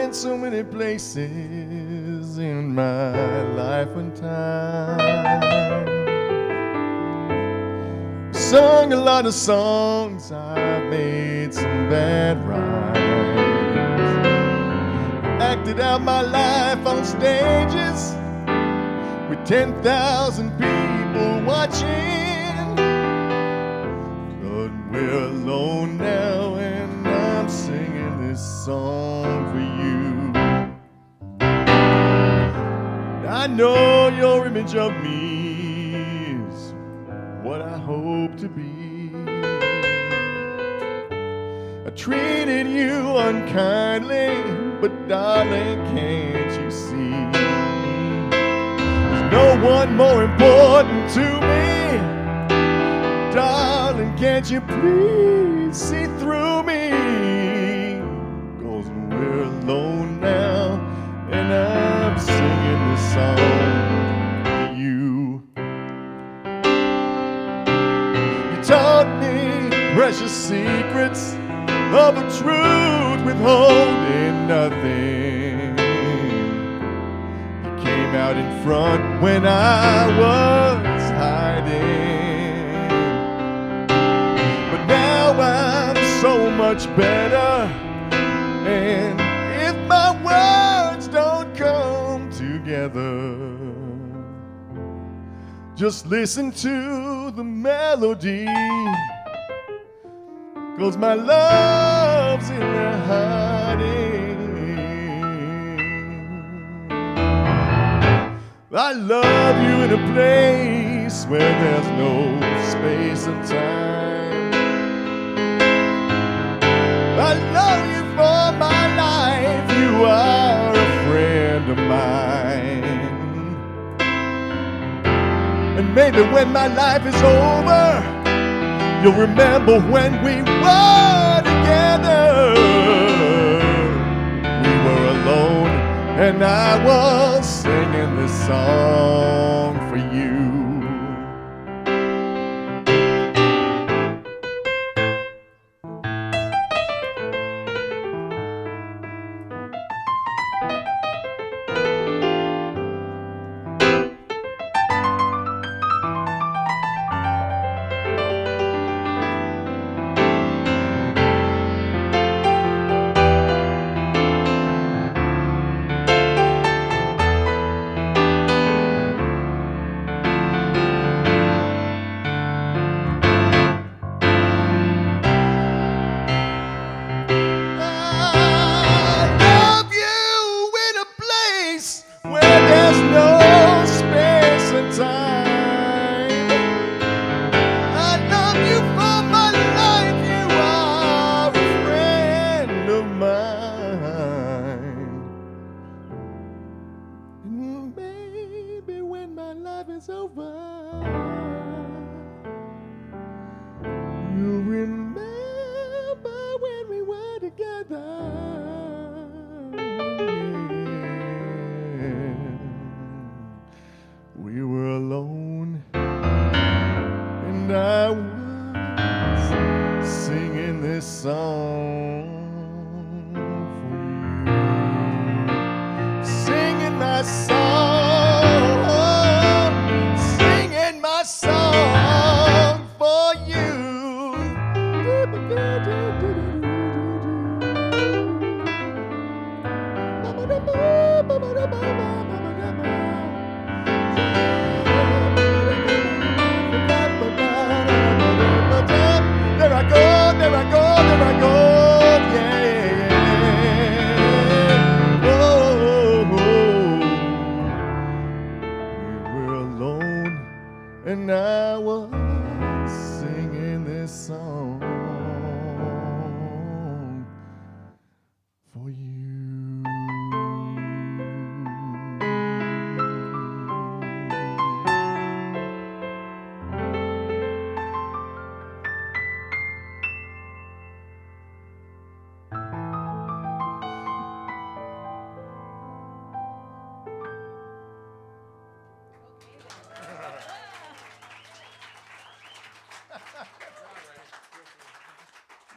been so many places in my life and time. Sung a lot of songs, I've made some bad rhymes. Acted out my life on stages with 10,000 people watching. But we're alone now and I'm singing this song for you. I know your image of me is what I hope to be. I treated you unkindly, but darling, can't you see? There's no one more important to me. Darling, can't you please see through me? 'Cause we're alone now, and I'm singing this song for you. You taught me precious secrets of a truth withholding nothing. You came out in front when I was hiding. But now I'm so much better, and if my words don't come together, just listen to the melody. 'Cause my love's in there hiding. I love you in a place where there's no space and time. I love you for my life, you are a friend of mine. And maybe when my life is over, you'll remember when we were together. We were alone and I was singing this song for you. We were alone, and I was singing this song for you. Singing my song for you. There I go, there I go, there I go, yeah, yeah. Oh, we were alone, and I was singing this song for you.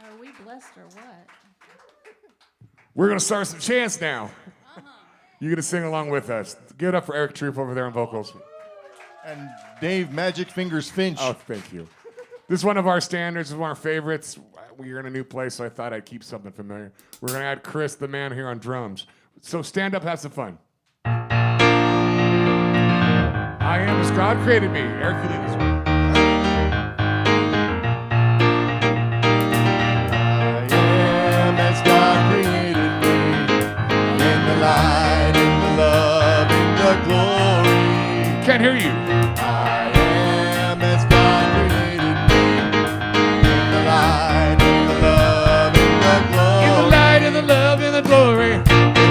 Are we blessed or what? We're going to start some chants now. You're going to sing along with us. Give it up for Eric Troop over there on vocals. And Dave Magic Fingers Finch. Oh, thank you. This is one of our standards. This is one of our favorites. We're in a new place, so I thought I'd keep something familiar. We're going to add Chris, the man, here on drums. So stand up, have some fun. I am as God created me. Eric, you lead this one. I am as God created me, in the light, in the love, in the glory. Can't hear you. I am as God created me, in the light, in the love, in the glory. In the light, in the love, in the glory. In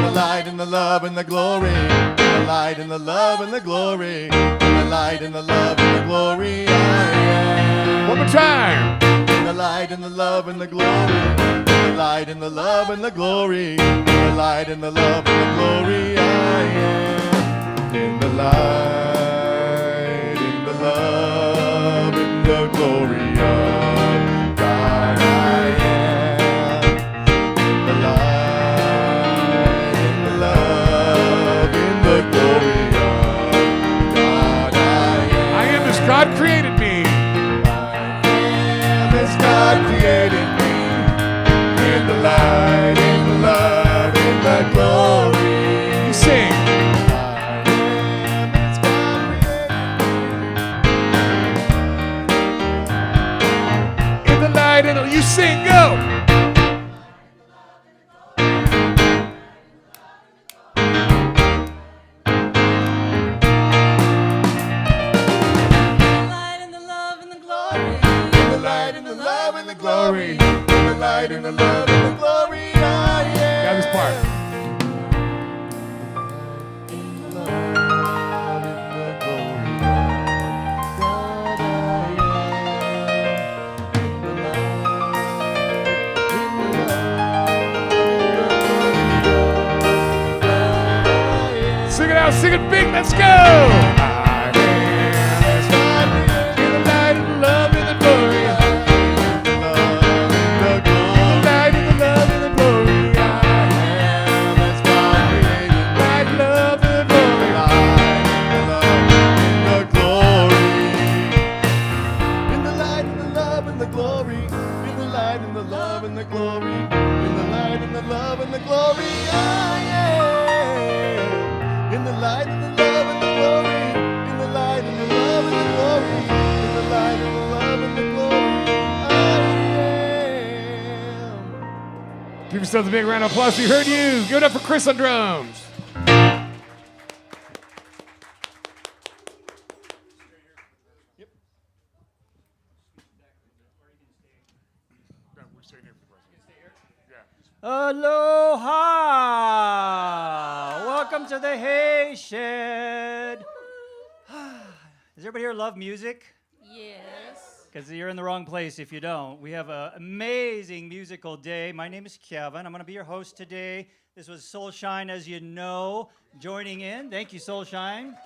the light, in the love, in the glory. In the light, in the love, in the glory. In the light, in the love, in the glory. I am. One more time. In the light, in the love, in the glory. In the light, in the love, in the glory. In the light, in the love, in the glory. I am. In the light, in the love, in the glory of God. I am. In the light, in the love, in the glory of God. I am as God created me. as God created me, in the light, in the love, in the glory. You sing. I am as God created me. In the light, in the, you sing, go. Glory, in the light, in the love, in the glory, I am. Got this part. In the love, in the glory of God, I am. In the light, in the love, in the glory of God, I am. Sing it out, sing it big, let's go. I am as God created. In the light, in the love, in the glory. Give yourselves a big round of applause. We heard you. Give it up for Chris on drums. Aloha! Welcome to the Hayshed. Does everybody here love music? Yes. Because you're in the wrong place if you don't. We have an amazing musical day. My name is Kevin. I'm going to be your host today. This was Soulshine, as you know, joining in. Thank you, Soulshine.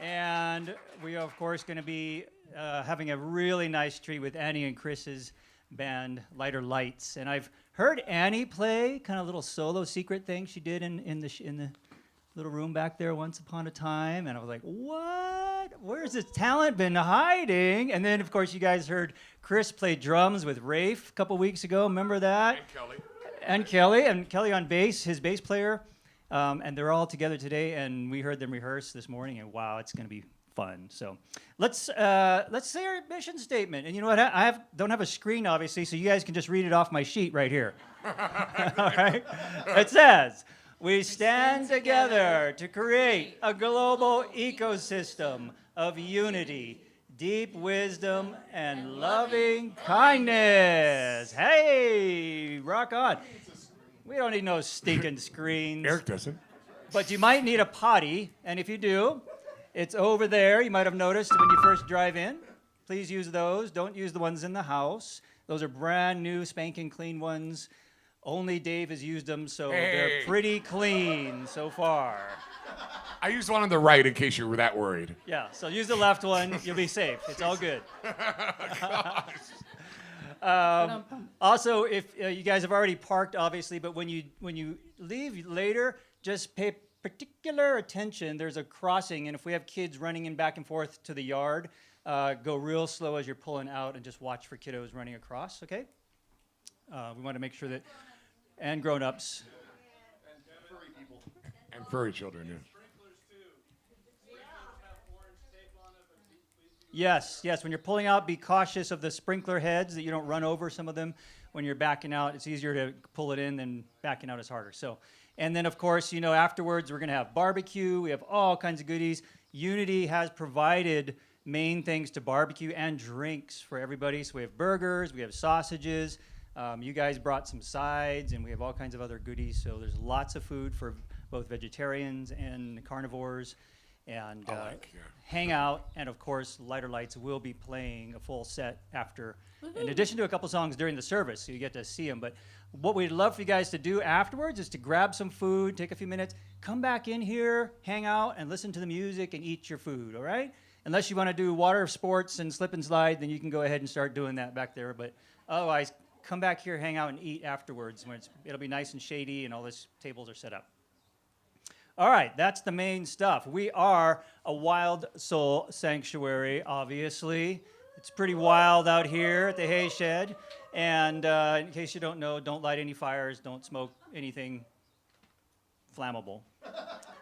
And we are, of course, going to be having a really nice treat with Annie and Chris's band, Lighterlights. And I've heard Annie play kind of a little solo secret thing she did in the little room back there once upon a time. And I was like, what? Where's this talent been hiding? And then, of course, you guys heard Chris play drums with Rafe a couple weeks ago. Remember that? And Kelly on bass, his bass player. And they're all together today, and we heard them rehearse this morning, and wow, it's going to be fun. So let's say our mission statement. And you know what? I don't have a screen, obviously, so you guys can just read it off my sheet right here. All right? It says, we stand together to create a global ecosystem of unity, deep wisdom, and loving kindness. Hey, rock on. We don't need no stinking screens. Eric doesn't. But you might need a potty, and if you do, it's over there. You might have noticed when you first drive in. Please use those. Don't use the ones in the house. Those are brand new, spanking clean ones. Only Dave has used them, so they're pretty clean so far. I used one on the right in case you were that worried. Yeah, so use the left one. You'll be safe. It's all good. Also, if you guys have already parked, obviously, but when you leave later, just pay particular attention. There's a crossing, and if we have kids running in back and forth to the yard, go real slow as you're pulling out, and just watch for kiddos running across. Okay? We want to make sure that, and grown-ups. And furry children, yeah. Yes. When you're pulling out, be cautious of the sprinkler heads that you don't run over some of them when you're backing out. It's easier to pull it in than backing out is harder. So, and then of course, afterwards we're gonna have barbecue. We have all kinds of goodies. Unity has provided main things to barbecue and drinks for everybody. So we have burgers, we have sausages. You guys brought some sides, and we have all kinds of other goodies. So there's lots of food for both vegetarians and carnivores. And hang out, and of course, Lighterlights will be playing a full set after, in addition to a couple songs during the service, so you get to see them. But what we'd love for you guys to do afterwards is to grab some food, take a few minutes, come back in here, hang out, and listen to the music and eat your food, all right? Unless you want to do water sports and slip and slide, then you can go ahead and start doing that back there. But otherwise, come back here, hang out, and eat afterwards. It'll be nice and shady, and all these tables are set up. All right, that's the main stuff. We are a wild soul sanctuary, obviously. It's pretty wild out here at the Hayshed. And in case you don't know, don't light any fires, don't smoke anything flammable.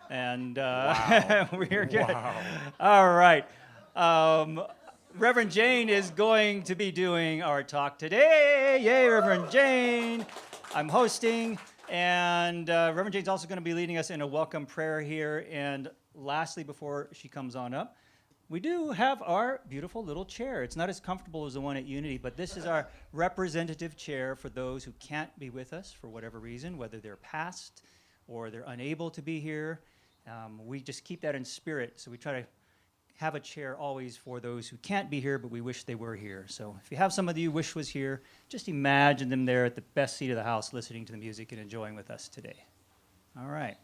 And we're good. Wow. All right. Reverend Jane is going to be doing our talk today. Yay, Reverend Jane. I'm hosting. And Reverend Jane's also going to be leading us in a welcome prayer here. And lastly, before she comes on up, we do have our beautiful little chair. It's not as comfortable as the one at Unity, but this is our representative chair for those who can't be with us for whatever reason, whether they're past or they're unable to be here. We just keep that in spirit. So we try to have a chair always for those who can't be here, but we wish they were here. So if you have somebody you wish was here, just imagine them there at the best seat of the house listening to the music and enjoying with us today. All right.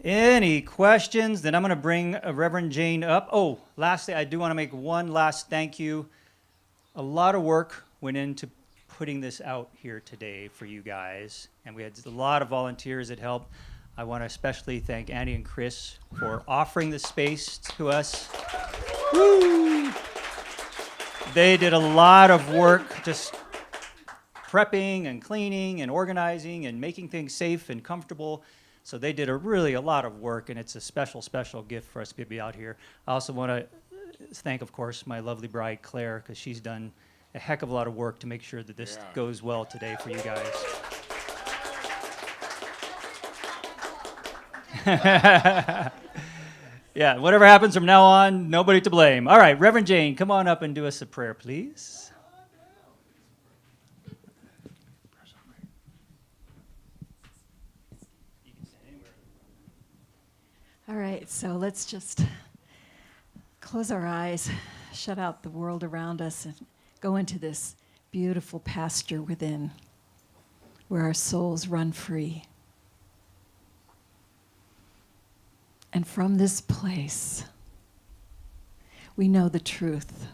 Any questions? Then I'm going to bring Reverend Jane up. Oh, lastly, I do want to make one last thank you. A lot of work went into putting this out here today for you guys, and we had a lot of volunteers that helped. I want to especially thank Andy and Chris for offering the space to us. Woo! They did a lot of work just prepping and cleaning and organizing and making things safe and comfortable. So they did a lot of work, and it's a special, special gift for us to be out here. I also want to thank, of course, my lovely bride, Claire, because she's done a heck of a lot of work to make sure that this goes well today for you guys. Yeah, whatever happens from now on, nobody to blame. All right, Reverend Jane, come on up and do us a prayer, please. All right, so let's just close our eyes, shut out the world around us, and go into this beautiful pasture within, where our souls run free. And from this place, we know the truth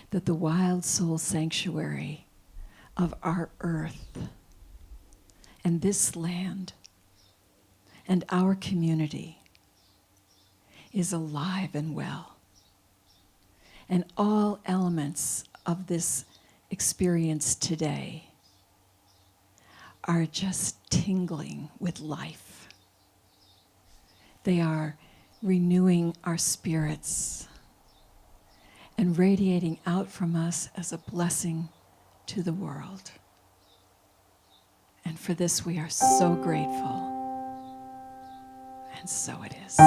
that the wild soul sanctuary of our earth and this land and our community is alive and well. And all elements of this experience today are just tingling with life. They are renewing our spirits and radiating out from us as a blessing to the world. And for this we are so grateful. And so it is.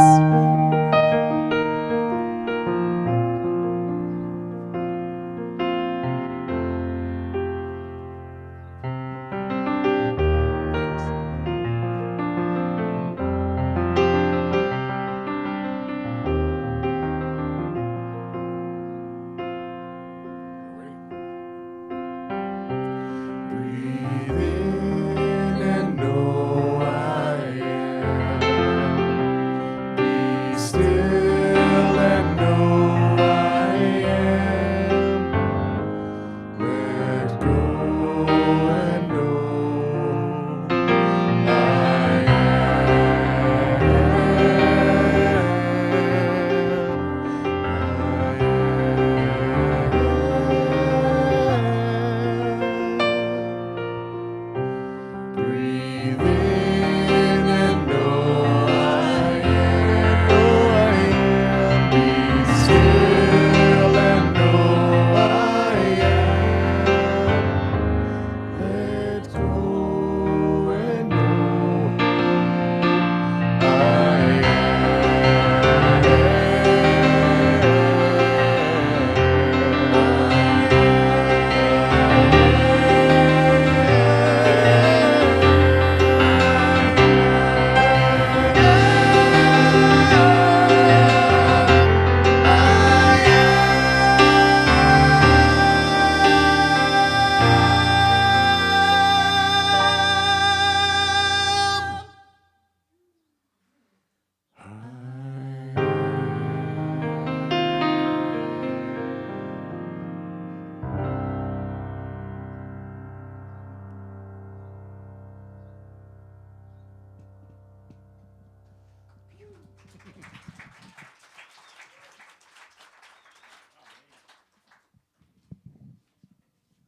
Breathe in and know I am. Be still.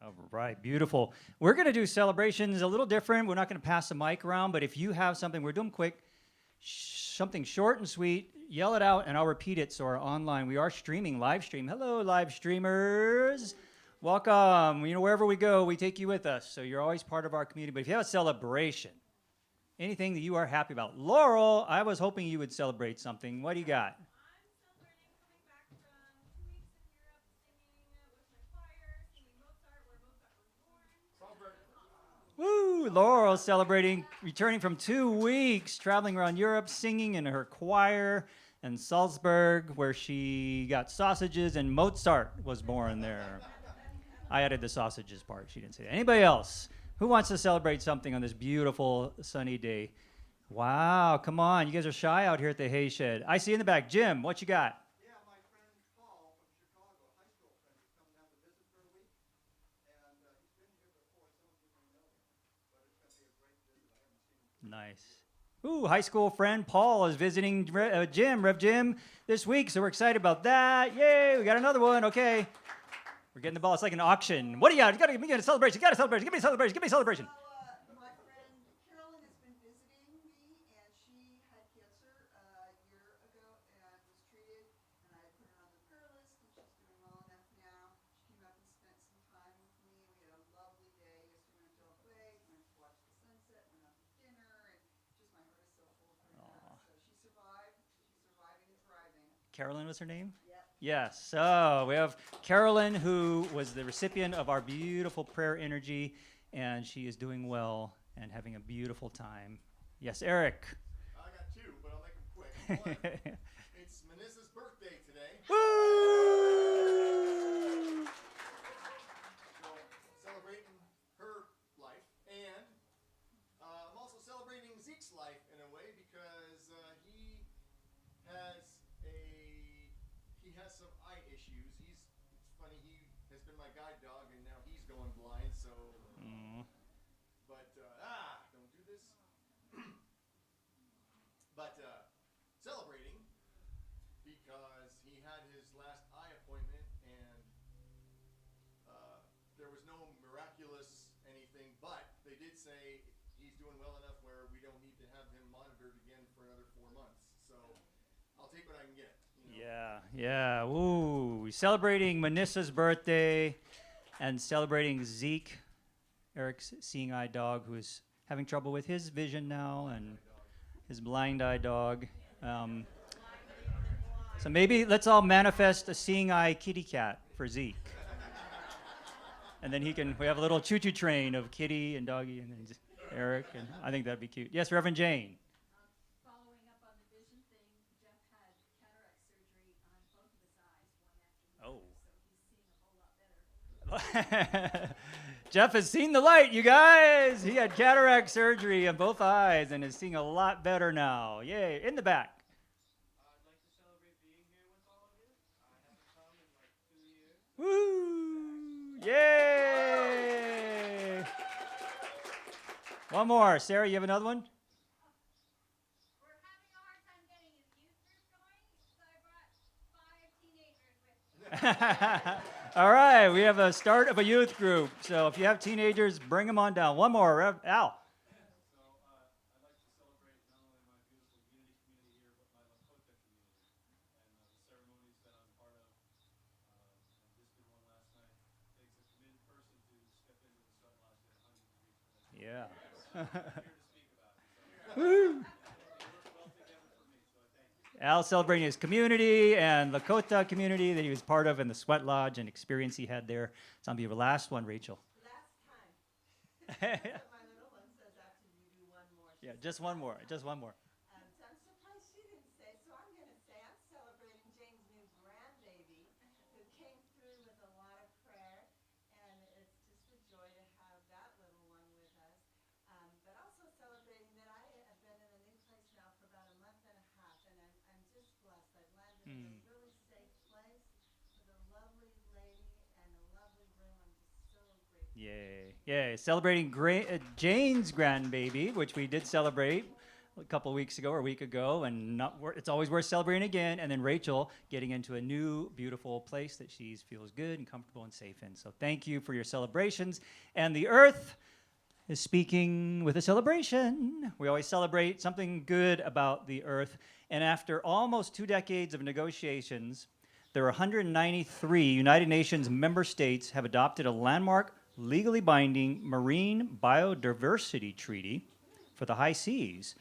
All right, beautiful. We're going to do celebrations a little different. We're not going to pass the mic around, but if you have something, we're doing quick, something short and sweet, yell it out, and I'll repeat it. So our online, we are streaming, live stream. Hello, live streamers. Welcome. You know, wherever we go, we take you with us. So you're always part of our community. But if you have a celebration, anything that you are happy about. Laurel, I was hoping you would celebrate something. What do you got? Woo! Laurel celebrating, returning from 2 weeks, traveling around Europe, singing in her choir in Salzburg, where she got sausages, and Mozart was born there. I added the sausages part. She didn't say that. Anybody else? Who wants to celebrate something on this beautiful sunny day? Wow, come on. You guys are shy out here at the Hayshed. I see in the back. Jim, what you got? Yeah, my friend Paul from Chicago, high school friend, is coming down to visit for a week. And he's been here before. Some of you may know him. But it's going to be a great visit. I haven't seen him. Nice. Ooh, high school friend Paul is visiting Rev Jim, this week, so we're excited about that. Yay, we got another one. Okay. We're getting the ball. It's like an auction. What do you got? You got to give me a celebration. You got a celebration. Give me a celebration. Give me a celebration. Well, my friend Carolyn has been visiting me, and she had cancer a year ago and was treated, and I put her on the prayer list, and she's doing well enough now. She came up and spent some time with me. We had a lovely day. Yesterday we went to a play, went to watch the sunset, went out to dinner, and just my heart is so full for her. So she survived. She's surviving and thriving. Carolyn was her name? Yep. Yes. So we have Carolyn, who was the recipient of our beautiful prayer energy, and she is doing well and having a beautiful time. Yes, Eric. I got 2, but I'll make them quick. One, it's Manissa's birthday today. Woo! So celebrating her life, and I'm also celebrating Zeke's life in a way because he has some eye issues. It's funny, he has been my guide dog, and now he's going blind. So, but don't do this. But celebrating because he had his last eye appointment, and there was no miraculous anything, but they did say he's doing well enough where we don't need to have him monitored again for another 4 months. So I'll take what I can get. You know? Yeah. Ooh, celebrating Manissa's birthday and celebrating Zeke, Eric's seeing eye dog, who is having trouble with his vision now, and his blind eye dog. So maybe let's all manifest a seeing eye kitty cat for Zeke. And then we have a little choo-choo train of Kitty and Doggy and then Eric, and I think that'd be cute. Yes, Reverend Jane. Following up on the vision thing, Jeff had cataract surgery on both of his eyes one afternoon. Oh. So he's seeing a whole lot better. Jeff has seen the light, you guys. He had cataract surgery on both eyes and is seeing a lot better now. Yay, in the back. I'd like to celebrate being here with all of you. I haven't come in like 2 years. Woo! Yay! One more. Sarah, you have another one? We're having a hard time getting his youth group going, so I brought 5 teenagers with me. All right, we have a start of a youth group. So if you have teenagers, bring them on down. One more, Al. So I'd like to celebrate not only my beautiful Unity community here, but my Lakota community and the ceremonies that I'm part of. I just did one last night. It takes a committed person to step into the sweat lodge at 100 degrees. Yeah. I'm here to speak about it. Woo! They work well together for me, so I thank you. Al celebrating his community and Lakota community that he was part of in the sweat lodge and experience he had there. It's on your last one, Rachel. Last time. My little one says after you do one more. Yeah, just one more. Just one more. So I'm surprised she didn't say, so I'm going to say I'm celebrating Jane's new grandbaby who came through with a lot of prayer, and it's just a joy to have that little one with us. But also celebrating that I have been in a new place now for about a month and a half, and I'm just blessed. I've landed in a really safe place with a lovely lady and a lovely room. I'm just so grateful. Yay. Yay. Celebrating Jane's grandbaby, which we did celebrate a couple of weeks ago or a week ago, and it's always worth celebrating again. And then Rachel getting into a new, beautiful place that she feels good and comfortable and safe in. So thank you for your celebrations. And the earth is speaking with a celebration. We always celebrate something good about the earth. And after almost 2 decades of negotiations, there are 193 United Nations member states have adopted a landmark, legally binding marine biodiversity treaty for the high seas,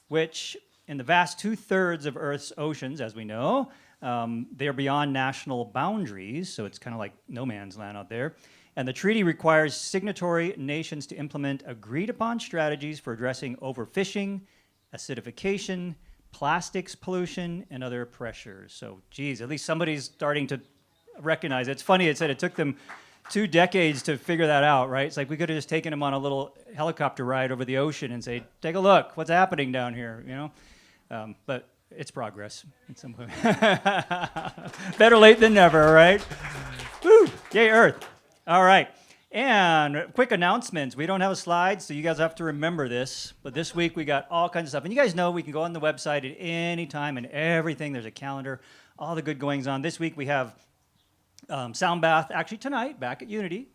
which in the vast 2/3 of Earth's oceans, as we know, they're beyond national boundaries, so it's kind of like no man's land out there. And the treaty requires signatory nations to implement agreed upon strategies for addressing overfishing, acidification, plastics pollution, and other pressures. So, geez, at least somebody's starting to recognize it. It's funny, it said it took them 2 decades to figure that out, right? It's like we could have just taken them on a little helicopter ride over the ocean and say, take a look, what's happening down here, you know? But it's progress in some way. Better late than never, right? Woo! Yay, Earth. All right. And quick announcements. We don't have a slide, so you guys have to remember this. But this week we got all kinds of stuff. And you guys know we can go on the website at any time and everything. There's a calendar, all the good goings on. This week we have sound bath, actually tonight, back at Unity.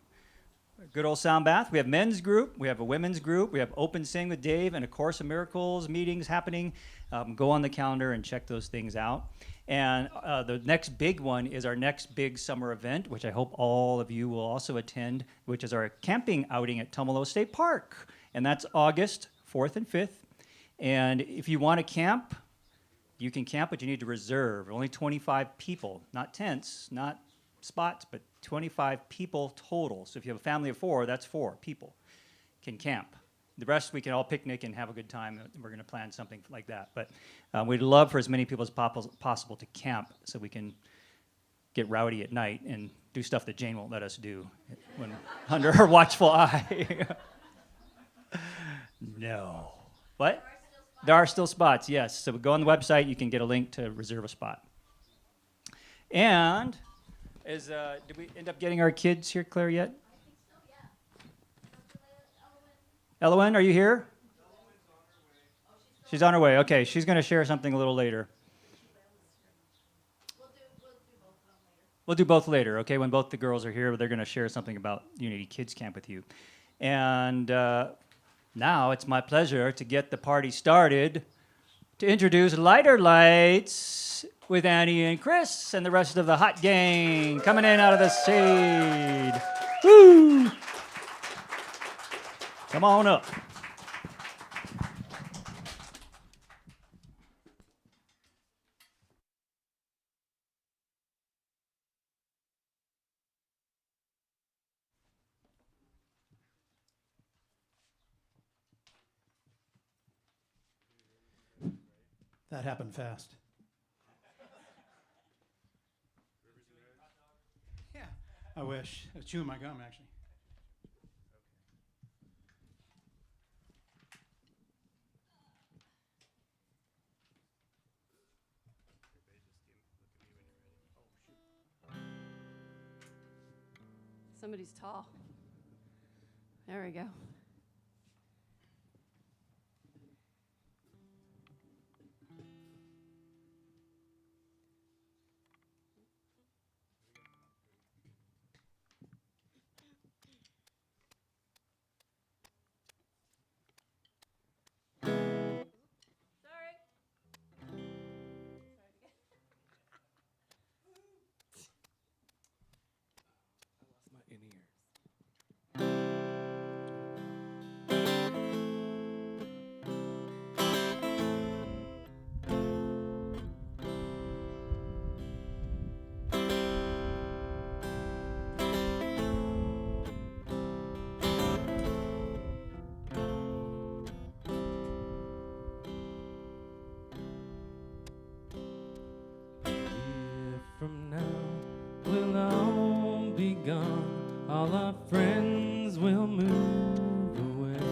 Good old sound bath. We have men's group. We have a women's group. We have Open Sing with Dave and A Course of Miracles meetings happening. Go on the calendar and check those things out. And the next big one is our next big summer event, which I hope all of you will also attend, which is our camping outing at Tumalo State Park. And that's August 4th and 5th. And if you want to camp, you can camp, but you need to reserve. Only 25 people, not tents, not spots, but 25 people total. So if you have a family of 4, that's 4 people can camp. The rest, we can all picnic and have a good time. We're going to plan something like that. But we'd love for as many people as possible to camp so we can get rowdy at night and do stuff that Jane won't let us do when under her watchful eye. No. What? There are still spots, yes. So go on the website. You can get a link to reserve a spot. And did we end up getting our kids here, Claire, yet? Elowen, are you here? She's on her way. Okay, she's going to share something a little later. We'll do both later, okay? When both the girls are here, they're going to share something about Unity Kids Camp with you. And now it's my pleasure to get the party started, to introduce Lighterlights with Annie and Chris and the rest of the hot gang coming in out of the shade. Woo! Come on up. That happened fast. Yeah, I wish. I was chewing my gum, actually. Somebody's tall. There we go. From now, we'll all be gone. All our friends will move away,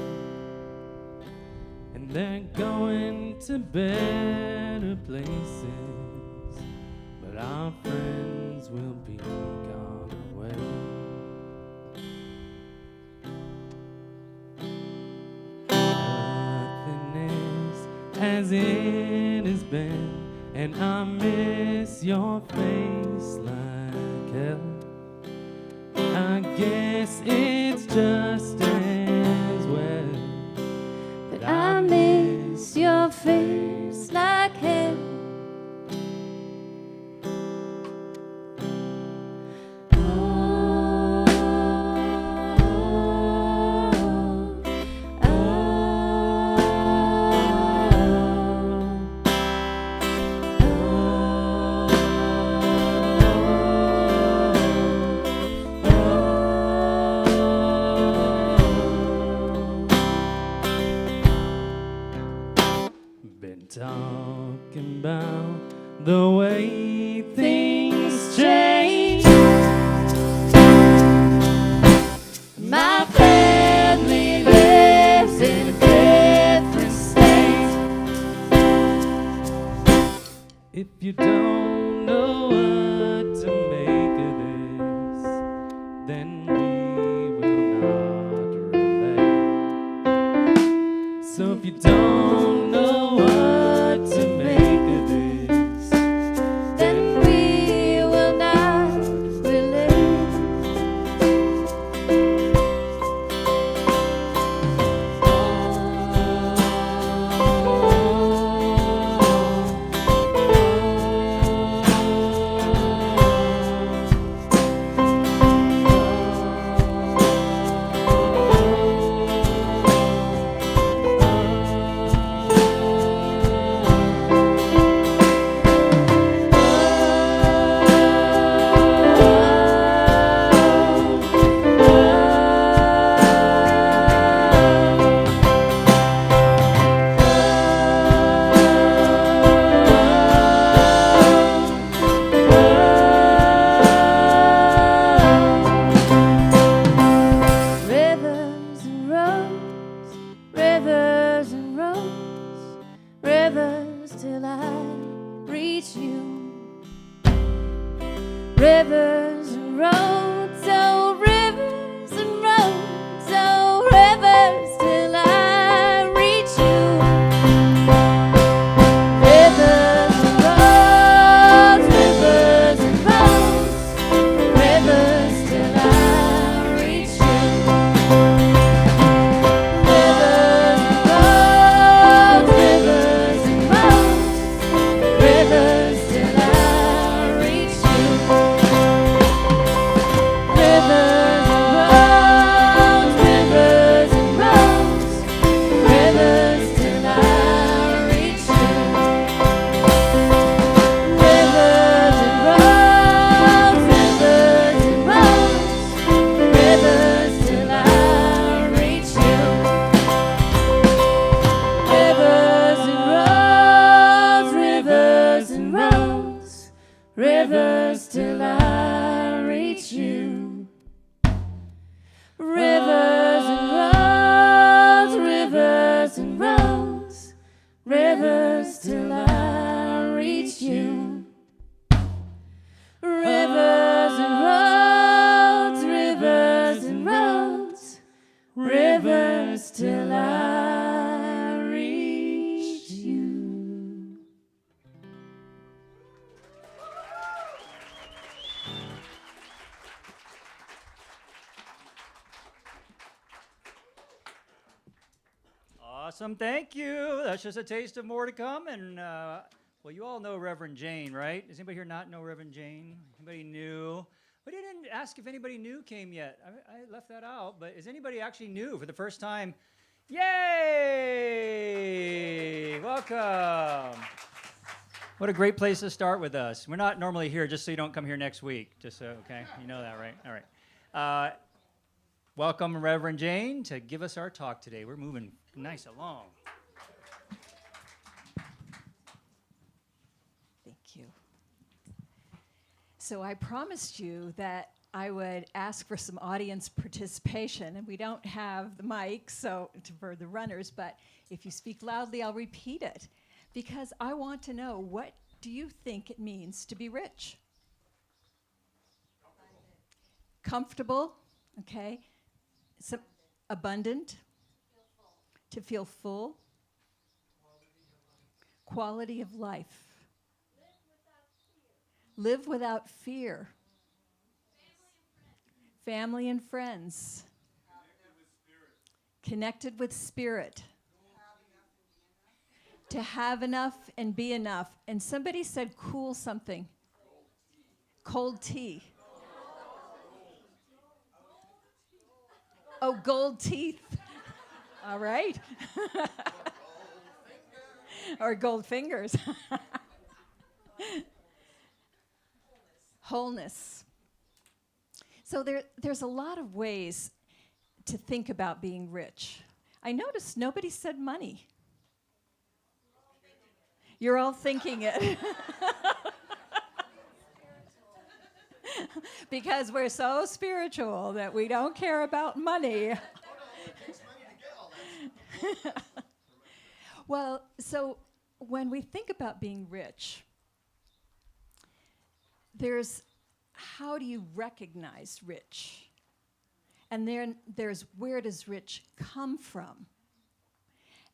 and they're going to better places. But our friends will be gone away. Nothing is as it has been, and I miss your face like hell. I guess it's just as well that I miss your face like hell. Been talking about the way things change. My family lives in a different state. If you don't know what to make of this, then we will not relate. So if you don't know what to make of this, then we will not relate. Rivers and roads, rivers and roads, rivers till I reach you. Rivers and roads, oh rivers and roads, oh rivers till I reach you. Rivers and roads, rivers and roads, rivers till I reach you. Rivers and roads, rivers and roads, rivers till I reach you. Rivers and roads, rivers and roads, rivers till I reach you. Rivers and roads, rivers and roads, rivers till I reach you. Rivers and roads, rivers and roads, rivers till I reach you. Rivers and roads, rivers and roads, rivers till I reach you. Rivers and roads, rivers and roads, rivers till I reach you. Awesome, thank you. That's just a taste of more to come. And well, you all know Reverend Jane, right? Does anybody here not know Reverend Jane? Anybody new? We didn't ask if anybody new came yet. I left that out. But is anybody actually new for the first time? Yay! Welcome. What a great place to start with us. We're not normally here just so you don't come here next week. Just so, okay, you know that, right? All right. Welcome, Reverend Jane, to give us our talk today. We're moving nice along. Thank you. So I promised you that I would ask for some audience participation, and we don't have the mic for the runners, but if you speak loudly, I'll repeat it, because I want to know, what do you think it means to be rich? Comfortable, okay. Abundant, to feel full, Quality of life. Live without fear. Family and friends. Connected with spirit. To have enough and be enough. And somebody said cool something. Cold tea. Oh, gold teeth. All right. Or gold fingers. Wholeness. So there's a lot of ways to think about being rich. I noticed nobody said money. You're all thinking it. Because we're so spiritual that we don't care about money. Well, so when we think about being rich, there's how do you recognize rich? And then there's where does rich come from?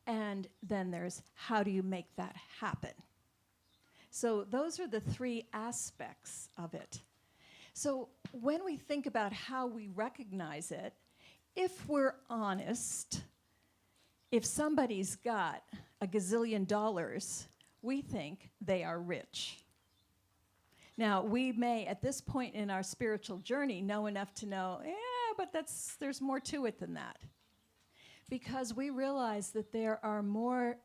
And then there's how do you make that happen? So those are the three aspects of it. So when we think about how we recognize it, if we're honest, if somebody's got $1 gazillion, we think they are rich. Now, we may, at this point in our spiritual journey, know enough to know, but there's more to it than that. Because we realize that there are more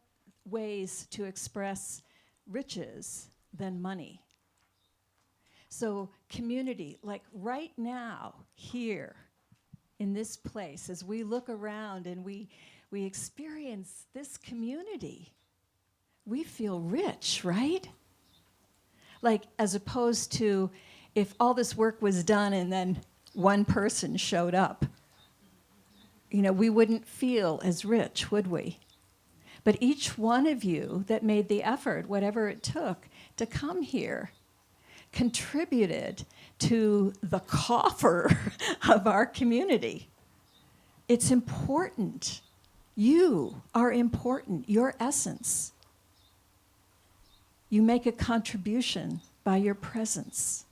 ways to express riches than money. So community, like right now, here, in this place, as we look around and we experience this community, we feel rich, right? Like, as opposed to if all this work was done and then one person showed up, we wouldn't feel as rich, would we? But each one of you that made the effort, whatever it took, to come here, contributed to the coffer of our community. It's important. You are important, your essence. You make a contribution by your presence.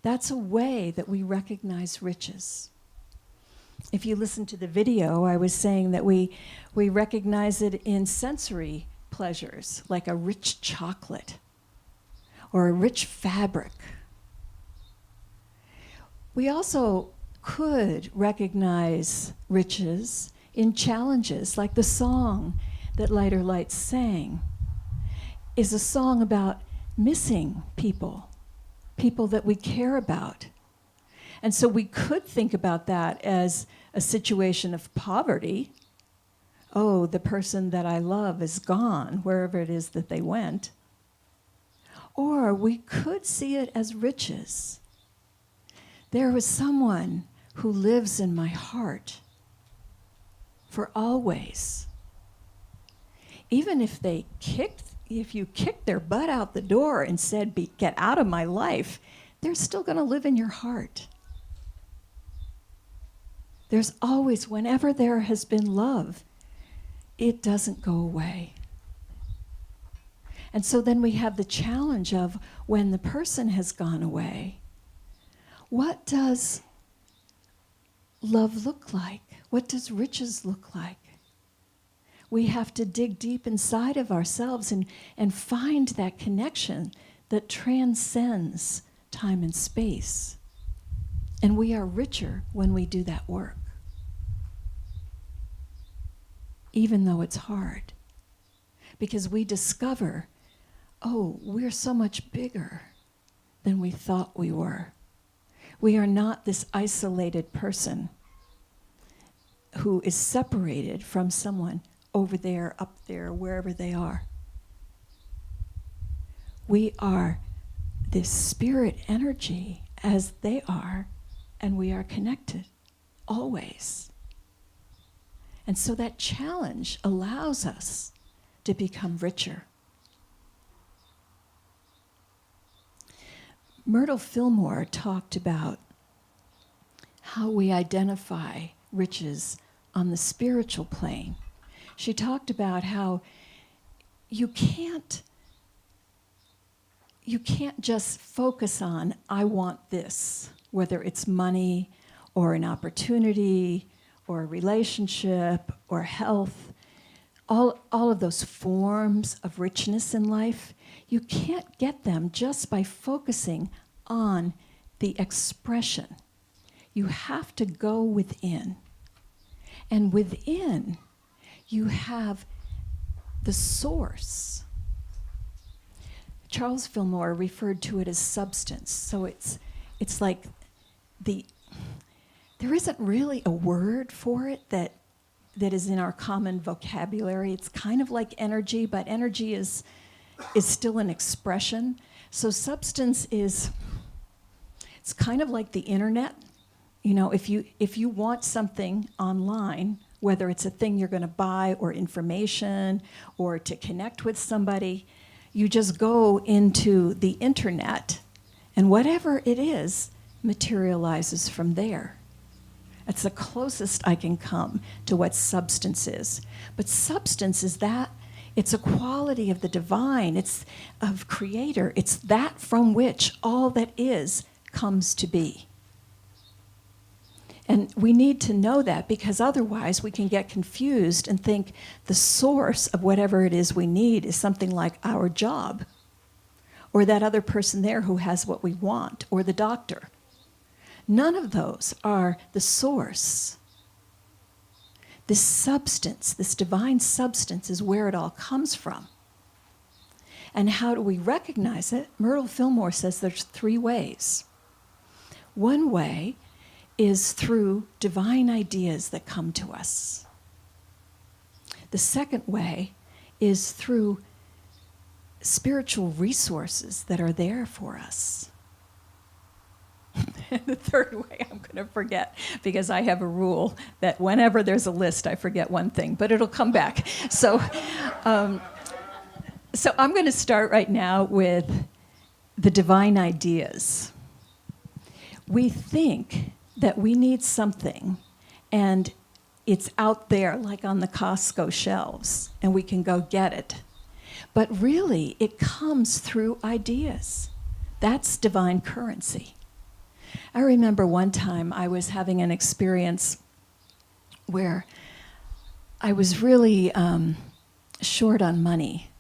That's a way that we recognize riches. If you listen to the video, I was saying that we recognize it in sensory pleasures, like a rich chocolate or a rich fabric. We also could recognize riches in challenges, like the song that Lighterlights sang is a song about missing people that we care about. And so we could think about that as a situation of poverty. Oh, the person that I love is gone, wherever it is that they went. Or we could see it as riches. There was someone who lives in my heart for always. Even if you kicked their butt out the door and said, get out of my life, they're still going to live in your heart. There's always, whenever there has been love, it doesn't go away. And so then we have the challenge of when the person has gone away, what does love look like? What does riches look like? We have to dig deep inside of ourselves and find that connection that transcends time and space. And we are richer when we do that work, even though it's hard. Because we discover, we're so much bigger than we thought we were. We are not this isolated person who is separated from someone over there, up there, wherever they are. We are this spirit energy as they are, and we are connected always. And so that challenge allows us to become richer. Myrtle Fillmore talked about how we identify riches on the spiritual plane. She talked about how you can't just focus on, I want this, whether it's money or an opportunity or a relationship or health, all of those forms of richness in life, you can't get them just by focusing on the expression. You have to go within. And within, you have the source. Charles Fillmore referred to it as substance. So it's like there isn't really a word for it that is in our common vocabulary. It's kind of like energy, but energy is still an expression. So substance it's kind of like the internet. You know, if you want something online, whether it's a thing you're going to buy or information or to connect with somebody, you just go into the internet, and whatever it is materializes from there. It's the closest I can come to what substance is. But substance is that, it's a quality of the divine, it's of creator, it's that from which all that is comes to be. And we need to know that, because otherwise we can get confused and think the source of whatever it is we need is something like our job, or that other person there who has what we want, or the doctor. None of those are the source. This substance, this divine substance, is where it all comes from. And how do we recognize it? Myrtle Fillmore says there's 3 ways. One way is through divine ideas that come to us. The second way is through spiritual resources that are there for us. And the third way I'm going to forget, because I have a rule that whenever there's a list, I forget one thing, but it'll come back. So I'm going to start right now with the divine ideas. We think that we need something, and it's out there, like on the Costco shelves, and we can go get it. But really, it comes through ideas. That's divine currency. I remember one time I was having an experience where I was really short on money,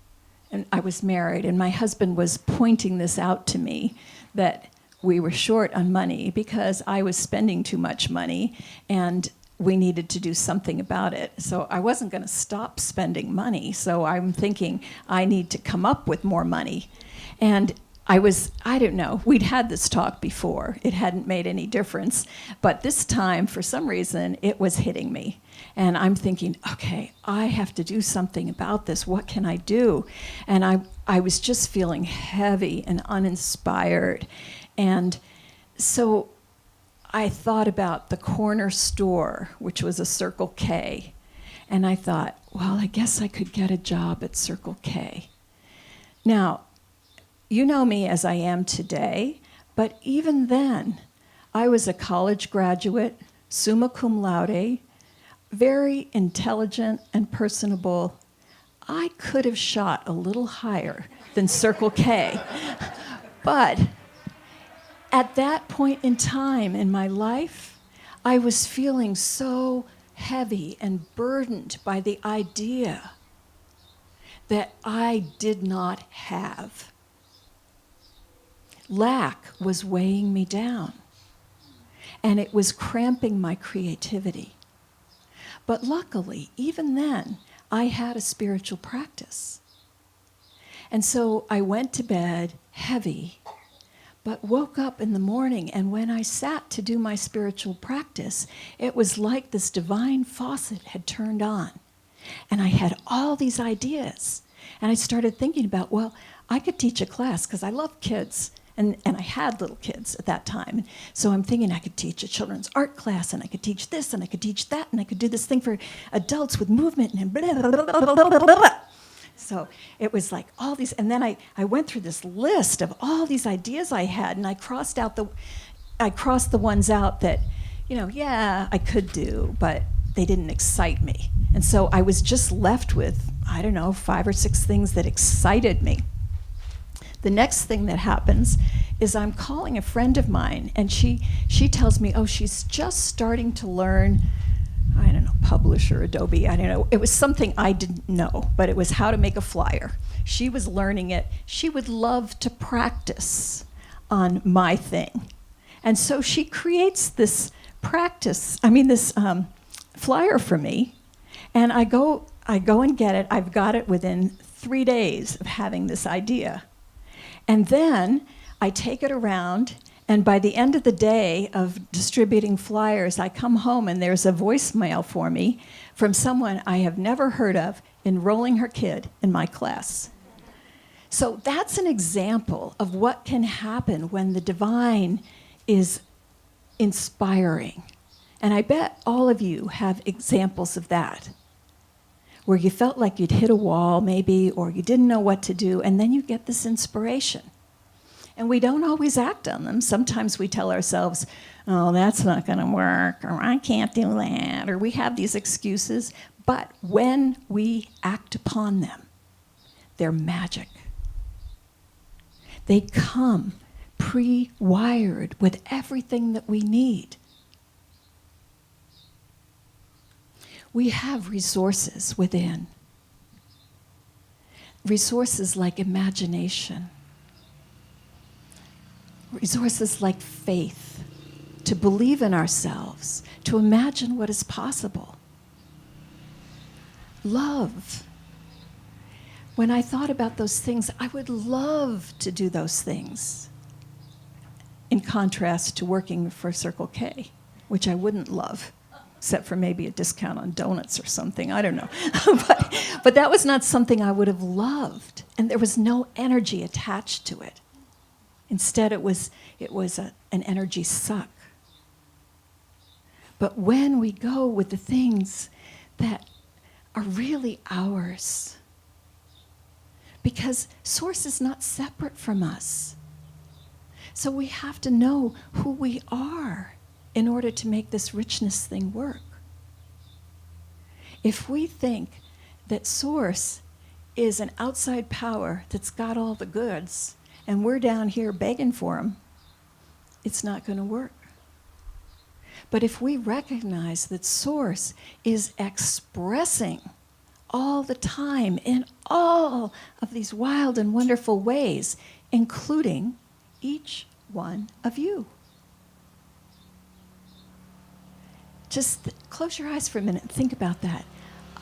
and I was married, and my husband was pointing this out to me, that we were short on money because I was spending too much money, and we needed to do something about it. So I wasn't going to stop spending money, so I'm thinking I need to come up with more money. And I don't know, we'd had this talk before. It hadn't made any difference. But this time, for some reason, it was hitting me. And I'm thinking, okay, I have to do something about this. What can I do? And I was just feeling heavy and uninspired. And so I thought about the corner store, which was a Circle K. And I thought, well, I guess I could get a job at Circle K. Now, you know me as I am today, but even then, I was a college graduate, summa cum laude, very intelligent and personable. I could have shot a little higher than Circle K. But at that point in time in my life, I was feeling so heavy and burdened by the idea that I did not have. Lack was weighing me down, and it was cramping my creativity. But luckily, even then, I had a spiritual practice. And so I went to bed heavy, but woke up in the morning, and when I sat to do my spiritual practice, it was like this divine faucet had turned on. And I had all these ideas. And I started thinking about, well, I could teach a class, because I love kids. And I had little kids at that time. So I'm thinking I could teach a children's art class, and I could teach this, and I could teach that, and I could do this thing for adults with movement, and blah, blah, blah, blah, blah, blah, blah. So it was like all these, and then I went through this list of all these ideas I had, and I crossed the ones out that, yeah, I could do, but they didn't excite me. And so I was just left with, I don't know, 5 or 6 things that excited me. The next thing that happens is I'm calling a friend of mine, and she tells me, oh, she's just starting to learn, I don't know, Publisher, Adobe, I don't know. It was something I didn't know, but it was how to make a flyer. She was learning it. She would love to practice on my thing. And so she creates this flyer for me, and I go and get it. I've got it within 3 days of having this idea. And then I take it around, and by the end of the day of distributing flyers, I come home and there's a voicemail for me from someone I have never heard of enrolling her kid in my class. So that's an example of what can happen when the divine is inspiring. And I bet all of you have examples of that, where you felt like you'd hit a wall maybe, or you didn't know what to do, and then you get this inspiration. And we don't always act on them. Sometimes we tell ourselves, oh, that's not going to work, or I can't do that, or we have these excuses. But when we act upon them, they're magic. They come pre-wired with everything that we need. We have resources within. Resources like imagination. Resources like faith, to believe in ourselves, to imagine what is possible. Love. When I thought about those things, I would love to do those things, in contrast to working for Circle K, which I wouldn't love, except for maybe a discount on donuts or something, I don't know. but that was not something I would have loved, and there was no energy attached to it. Instead, it was an energy suck. But when we go with the things that are really ours, because Source is not separate from us. So we have to know who we are in order to make this richness thing work. If we think that Source is an outside power that's got all the goods, and we're down here begging for them, it's not going to work. But if we recognize that Source is expressing all the time in all of these wild and wonderful ways, including each one of you. Just close your eyes for a minute and think about that.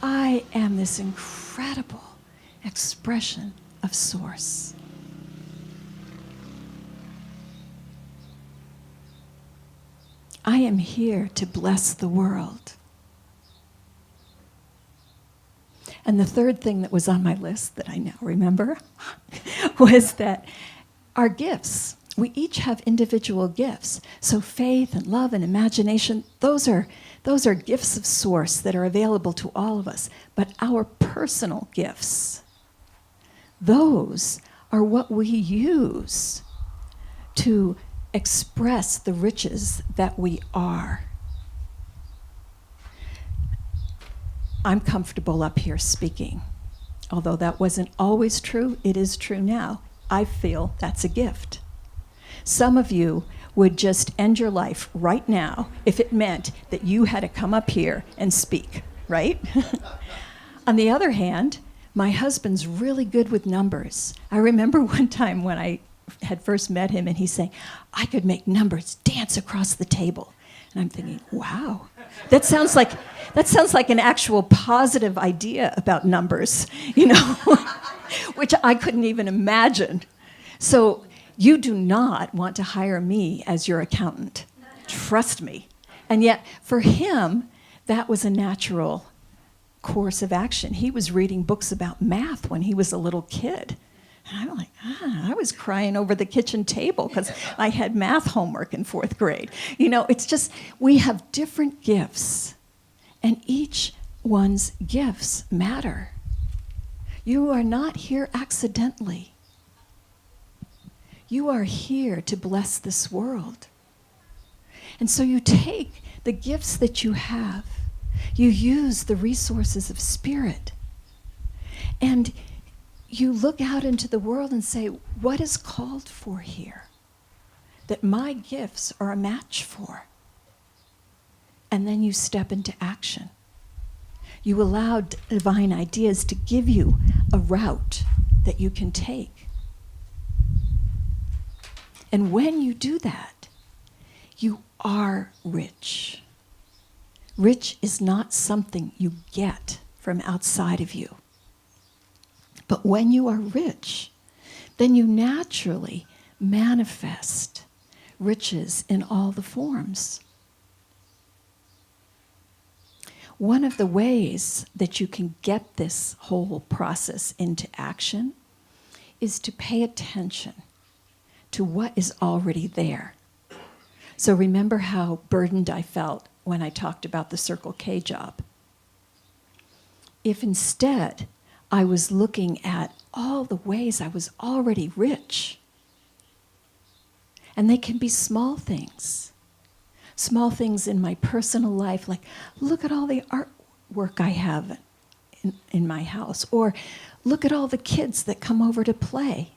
I am this incredible expression of Source. I am here to bless the world. And the third thing that was on my list that I now remember was that our gifts, we each have individual gifts. So faith and love and imagination, those are gifts of Source that are available to all of us. But our personal gifts, those are what we use to express the riches that we are. I'm comfortable up here speaking. Although that wasn't always true, it is true now. I feel that's a gift. Some of you would just end your life right now if it meant that you had to come up here and speak, right? On the other hand, my husband's really good with numbers. I remember one time when I had first met him and he's saying, I could make numbers dance across the table. And I'm thinking, wow, that sounds like an actual positive idea about numbers, which I couldn't even imagine. So you do not want to hire me as your accountant. Trust me. And yet, for him, that was a natural course of action. He was reading books about math when he was a little kid. And I'm like, I was crying over the kitchen table because I had math homework in 4th grade. It's just, we have different gifts, and each one's gifts matter. You are not here accidentally. You are here to bless this world. And so you take the gifts that you have, you use the resources of spirit, And you look out into the world and say, what is called for here that my gifts are a match for? And then you step into action. You allow divine ideas to give you a route that you can take. And when you do that, you are rich. Rich is not something you get from outside of you. But when you are rich, then you naturally manifest riches in all the forms. One of the ways that you can get this whole process into action is to pay attention to what is already there. So remember how burdened I felt when I talked about the Circle K job. If instead I was looking at all the ways I was already rich, and they can be small things in my personal life, like look at all the artwork I have in my house, or look at all the kids that come over to play.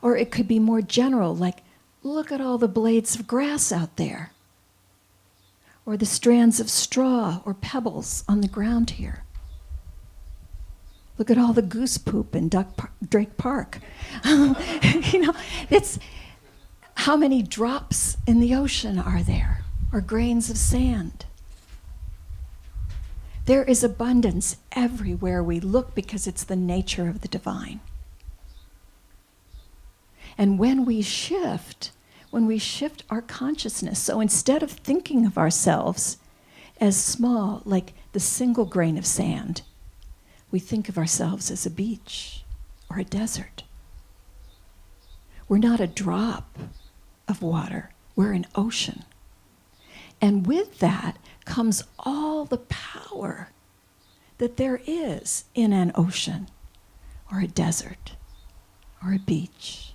Or it could be more general, like look at all the blades of grass out there, or the strands of straw or pebbles on the ground here. Look at all the goose poop in Drake Park. It's how many drops in the ocean are there, or grains of sand? There is abundance everywhere we look because it's the nature of the divine. And when we shift our consciousness, so instead of thinking of ourselves as small, like the single grain of sand, we think of ourselves as a beach or a desert. We're not a drop of water, we're an ocean. And with that comes all the power that there is in an ocean or a desert or a beach.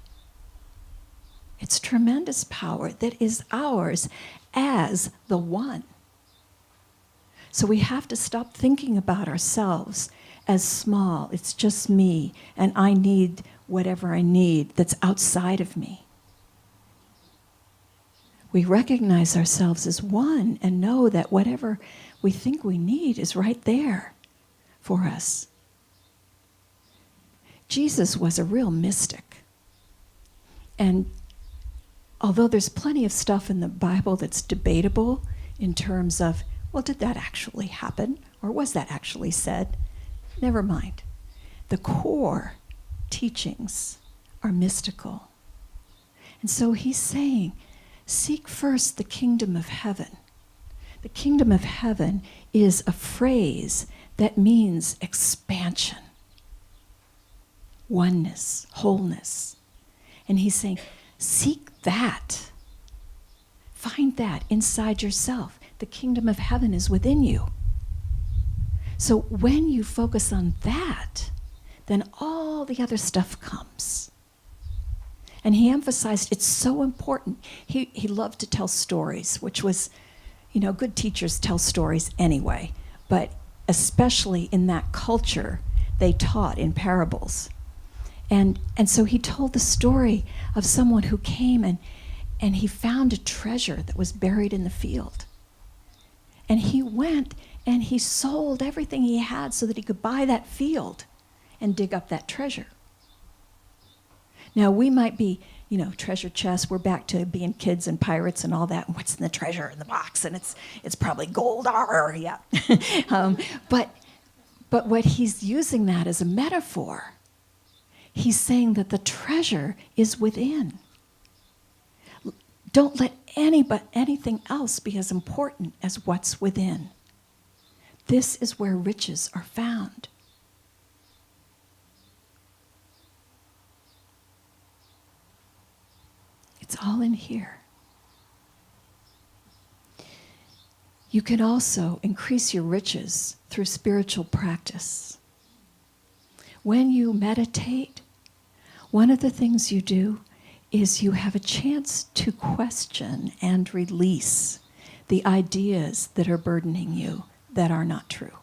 It's tremendous power that is ours as the one. So we have to stop thinking about ourselves as small. It's just me, and I need whatever I need that's outside of me. We recognize ourselves as one and know that whatever we think we need is right there for us. Jesus was a real mystic. And although there's plenty of stuff in the Bible that's debatable in terms of, well, did that actually happen? Or was that actually said? Never mind. The core teachings are mystical. And so he's saying, seek first the kingdom of heaven. The kingdom of heaven is a phrase that means expansion, oneness, wholeness. And he's saying, seek that. Find that inside yourself. The kingdom of heaven is within you. So when you focus on that, then all the other stuff comes. And he emphasized it's so important. He loved to tell stories, which was, good teachers tell stories anyway, but especially in that culture, they taught in parables. And so he told the story of someone who came and he found a treasure that was buried in the field. And he went and he sold everything he had so that he could buy that field and dig up that treasure. Now, we might be, treasure chest. We're back to being kids and pirates and all that. And what's in the treasure in the box? And it's probably gold. Yeah. But what he's using that as a metaphor, he's saying that the treasure is within. Don't let anything else be as important as what's within. This is where riches are found. It's all in here. You can also increase your riches through spiritual practice. When you meditate, one of the things you do is you have a chance to question and release the ideas that are burdening you that are not true.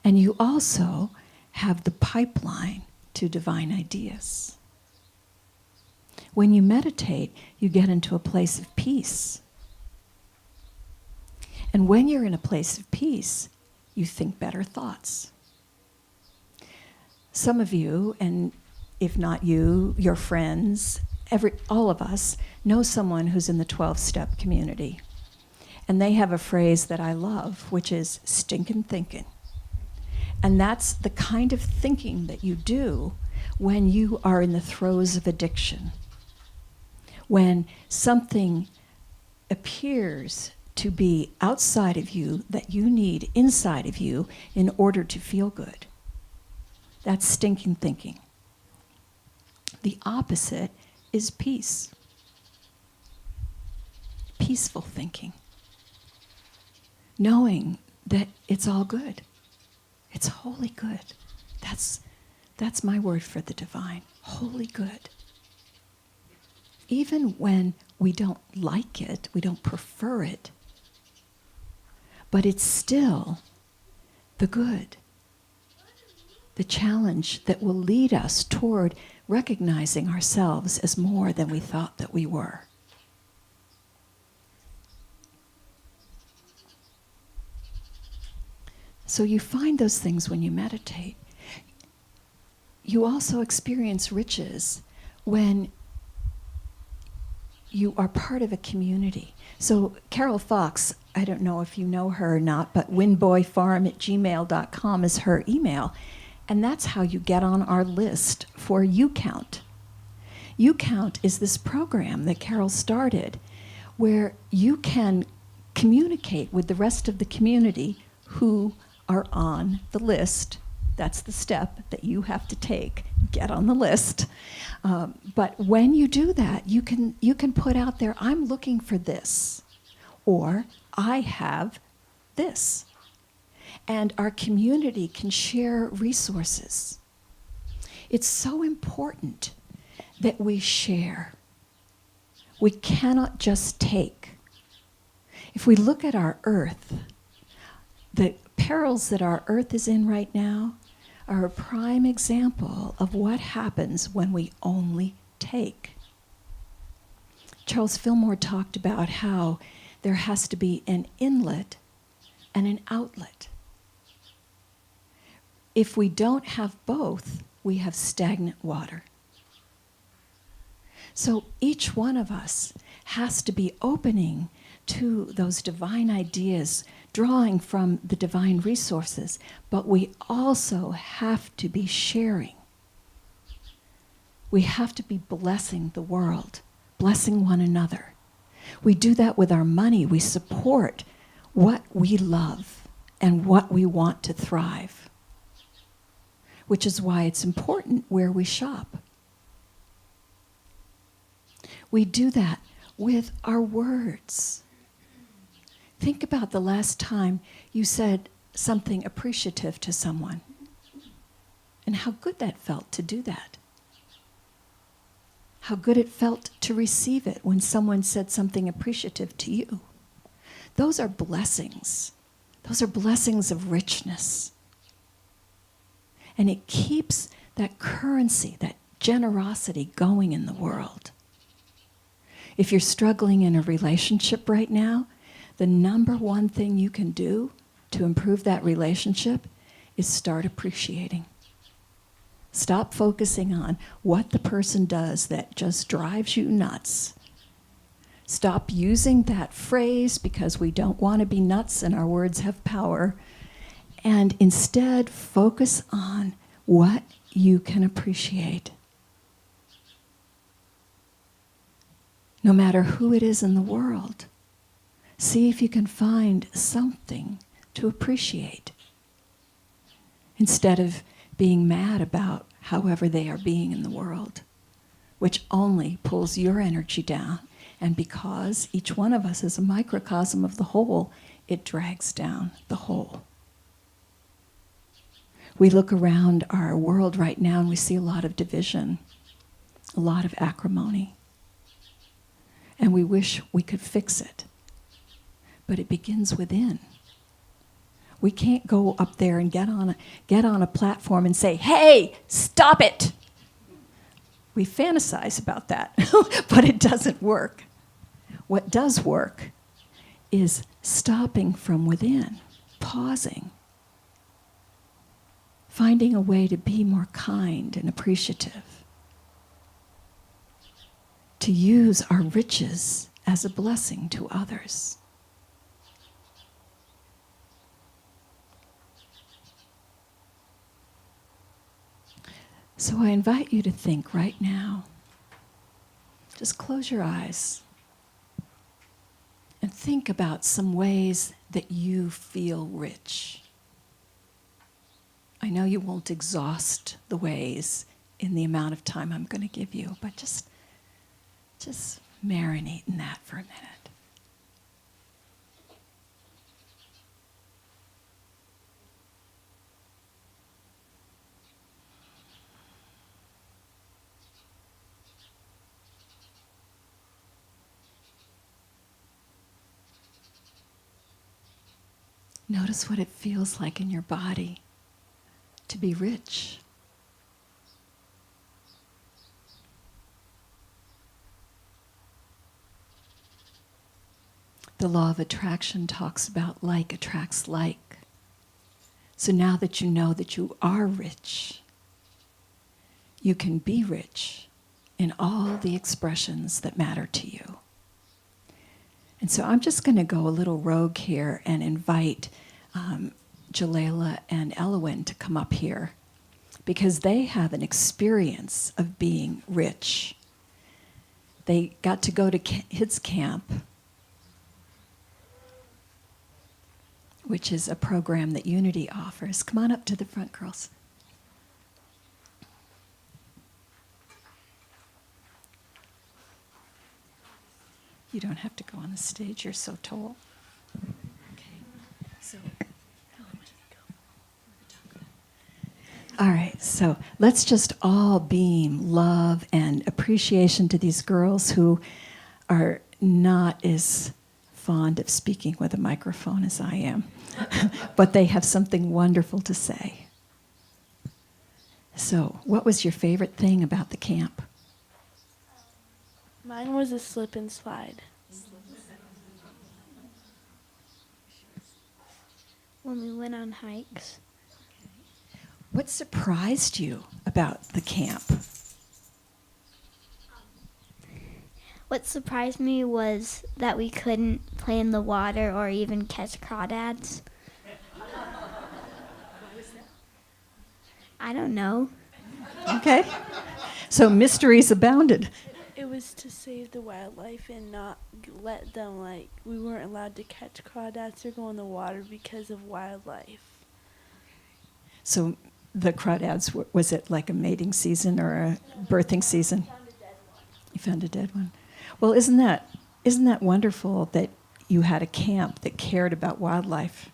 And you also have the pipeline to divine ideas. When you meditate, you get into a place of peace. And when you're in a place of peace, you think better thoughts. Some of you, and if not you, your friends, all of us know someone who's in the 12-step community. And they have a phrase that I love, which is stinkin' thinking. And that's the kind of thinking that you do when you are in the throes of addiction. When something appears to be outside of you that you need inside of you in order to feel good. That's stinking thinking. The opposite is peace. Peaceful thinking. Knowing that it's all good. It's wholly good. That's my word for the divine. Wholly good. Even when we don't like it, we don't prefer it, but it's still the good. The challenge that will lead us toward recognizing ourselves as more than we thought that we were. So you find those things when you meditate. You also experience riches when you are part of a community. So Carol Fox, I don't know if you know her or not, but windboyfarm@gmail.com is her email. And that's how you get on our list for YouCount. YouCount is this program that Carol started where you can communicate with the rest of the community who are on the list. That's the step that you have to take, get on the list. But when you do that, you can put out there, I'm looking for this, or I have this. And our community can share resources. It's so important that we share. We cannot just take. If we look at our earth, the perils that our earth is in right now are a prime example of what happens when we only take. Charles Fillmore talked about how there has to be an inlet and an outlet. If we don't have both, we have stagnant water. So each one of us has to be opening to those divine ideas, drawing from the divine resources, but we also have to be sharing. We have to be blessing the world, blessing one another. We do that with our money. We support what we love and what we want to thrive, which is why it's important where we shop. We do that with our words. Think about the last time you said something appreciative to someone and how good that felt to do that. How good it felt to receive it when someone said something appreciative to you. Those are blessings. Those are blessings of richness. And it keeps that currency, that generosity going in the world. If you're struggling in a relationship right now, the number one thing you can do to improve that relationship is start appreciating. Stop focusing on what the person does that just drives you nuts. Stop using that phrase because we don't want to be nuts and our words have power. And instead, focus on what you can appreciate. No matter who it is in the world, see if you can find something to appreciate. Instead of being mad about however they are being in the world, which only pulls your energy down. And because each one of us is a microcosm of the whole, it drags down the whole. We look around our world right now and we see a lot of division, a lot of acrimony. And we wish we could fix it. But it begins within. We can't go up there and get on a platform and say, "Hey, stop it." We fantasize about that, but it doesn't work. What does work is stopping from within, pausing, finding a way to be more kind and appreciative, to use our riches as a blessing to others. So I invite you to think right now. Just close your eyes and think about some ways that you feel rich. I know you won't exhaust the ways in the amount of time I'm going to give you, but just marinate in that for a minute. Notice what it feels like in your body to be rich. The law of attraction talks about like attracts like. So now that you know that you are rich, you can be rich in all the expressions that matter to you. And so I'm just going to go a little rogue here and invite Jalala and Elwyn to come up here because they have an experience of being rich. They got to go to his camp, which is a program that Unity offers. Come on up to the front, girls. You don't have to go on the stage, you're so tall. Okay, so, all right, so let's just all beam love and appreciation to these girls who are not as fond of speaking with a microphone as I am, but they have something wonderful to say. So, what was your favorite thing about the camp? Mine was a slip and slide. When we went on hikes. What surprised you about the camp? What surprised me was that we couldn't play in the water or even catch crawdads. I don't know. Okay, so mysteries abounded. It was to save the wildlife and not let them, we weren't allowed to catch crawdads or go in the water because of wildlife. So the crawdads, was it like a mating season or a birthing season? Found a dead one. You found a dead one. Well, isn't that wonderful that you had a camp that cared about wildlife?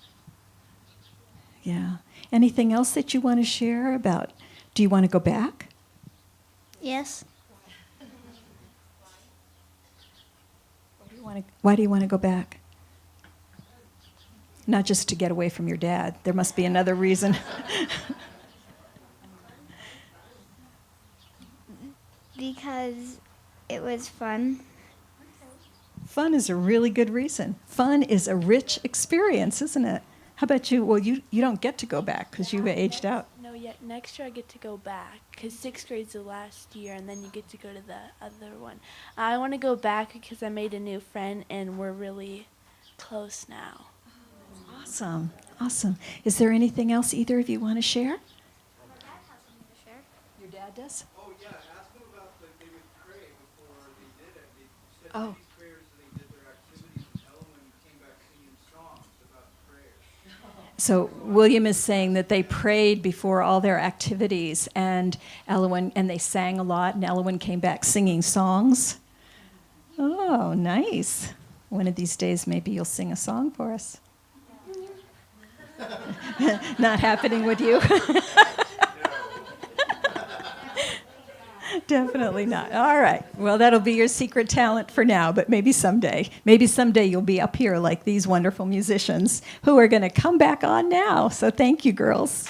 Yeah. Anything else that you want to share about? Do you want to go back? Yes. Why do you want to go back? Not just to get away from your dad. There must be another reason. Because it was fun. Fun is a really good reason. Fun is a rich experience, isn't it? How about you? Well, you don't get to go back because you aged out. No, yet next year I get to go back because 6th grade's the last year and then you get to go to the other one. I want to go back because I made a new friend and we're really close now. Awesome, awesome. Is there anything else either of you want to share? My dad has something to share. Your dad does? Oh, yeah. Ask them about they would pray before they did it. They said Oh. these prayers they did their activities, and Ellen came back singing songs about prayer. So William is saying that they prayed before all their activities, and they sang a lot, and Elwyn came back singing songs. Oh, nice. One of these days, maybe you'll sing a song for us. Not happening with you. Definitely not. All right. Well, that'll be your secret talent for now, but maybe someday. Maybe someday you'll be up here like these wonderful musicians who are going to come back on now. So thank you, girls.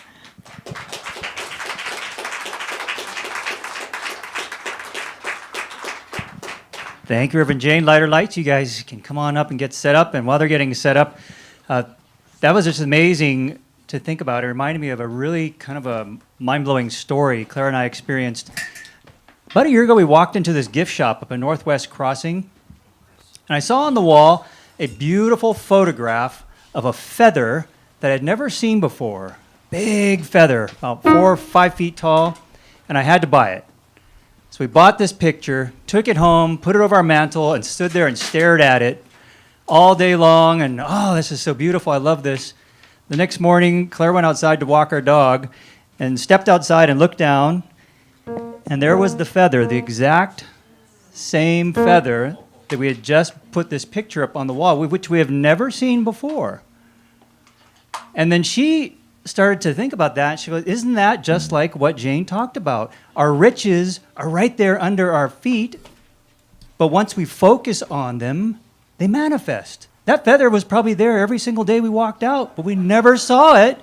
Thank you, Reverend Jane. Lighterlights, you guys can come on up and get set up. And while they're getting set up, that was just amazing to think about. It reminded me of a really kind of a mind-blowing story Claire and I experienced. About a year ago, we walked into this gift shop up in Northwest Crossing, and I saw on the wall a beautiful photograph of a feather that I'd never seen before. Big feather, about 4 or 5 feet tall, and I had to buy it. So we bought this picture, took it home, put it over our mantle, and stood there and stared at it all day long. And, oh, this is so beautiful. I love this. The next morning, Claire went outside to walk our dog and stepped outside and looked down. And there was the feather, the exact same feather that we had just put this picture up on the wall, which we have never seen before. And then she started to think about that. She goes, isn't that just like what Jane talked about? Our riches are right there under our feet, but once we focus on them, they manifest. That feather was probably there every single day we walked out, but we never saw it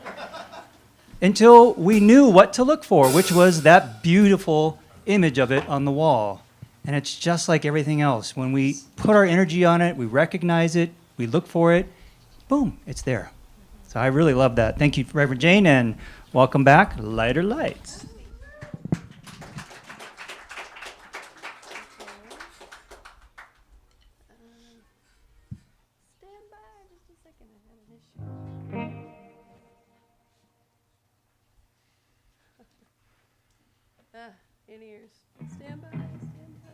until we knew what to look for, which was that beautiful image of it on the wall. And it's just like everything else. When we put our energy on it, we recognize it, we look for it, boom, it's there. So I really love that. Thank you, Reverend Jane, and welcome back, Lighterlights. Stand by just a second. I had an issue. In ears. Stand by. Stand by.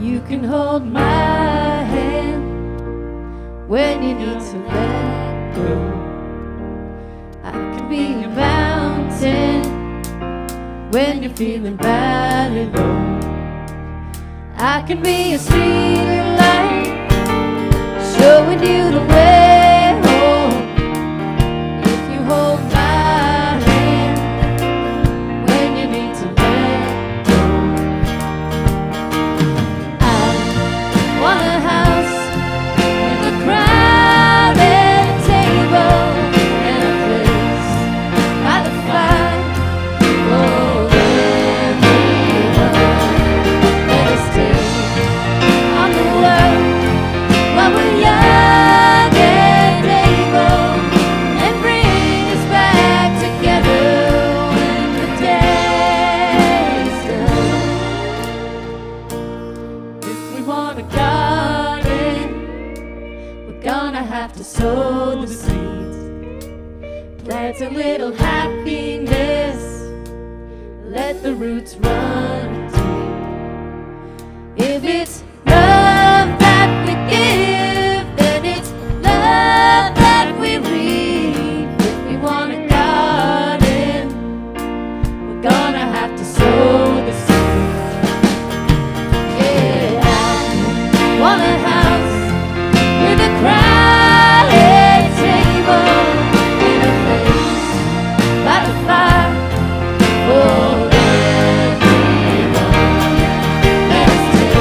You can hold my hand when you need to let go. I can be a mountain when you're feeling bad and low. I can be a street light showing you the way home. If you hold my hand when you need to let go. I want a house with a crowded table and a place by the fire for everyone. Let us take on the world while we're young and able, and bring us back together when the day's done. If we want a garden, we're gonna have to sow the seeds. Plant a little happiness, let the roots run deep. If it's love that we give, then it's love that we reap. If we want a garden, we're gonna have to sow the seeds. Yeah, I want a house with a crowded table and a place by the fire for everyone. Let us take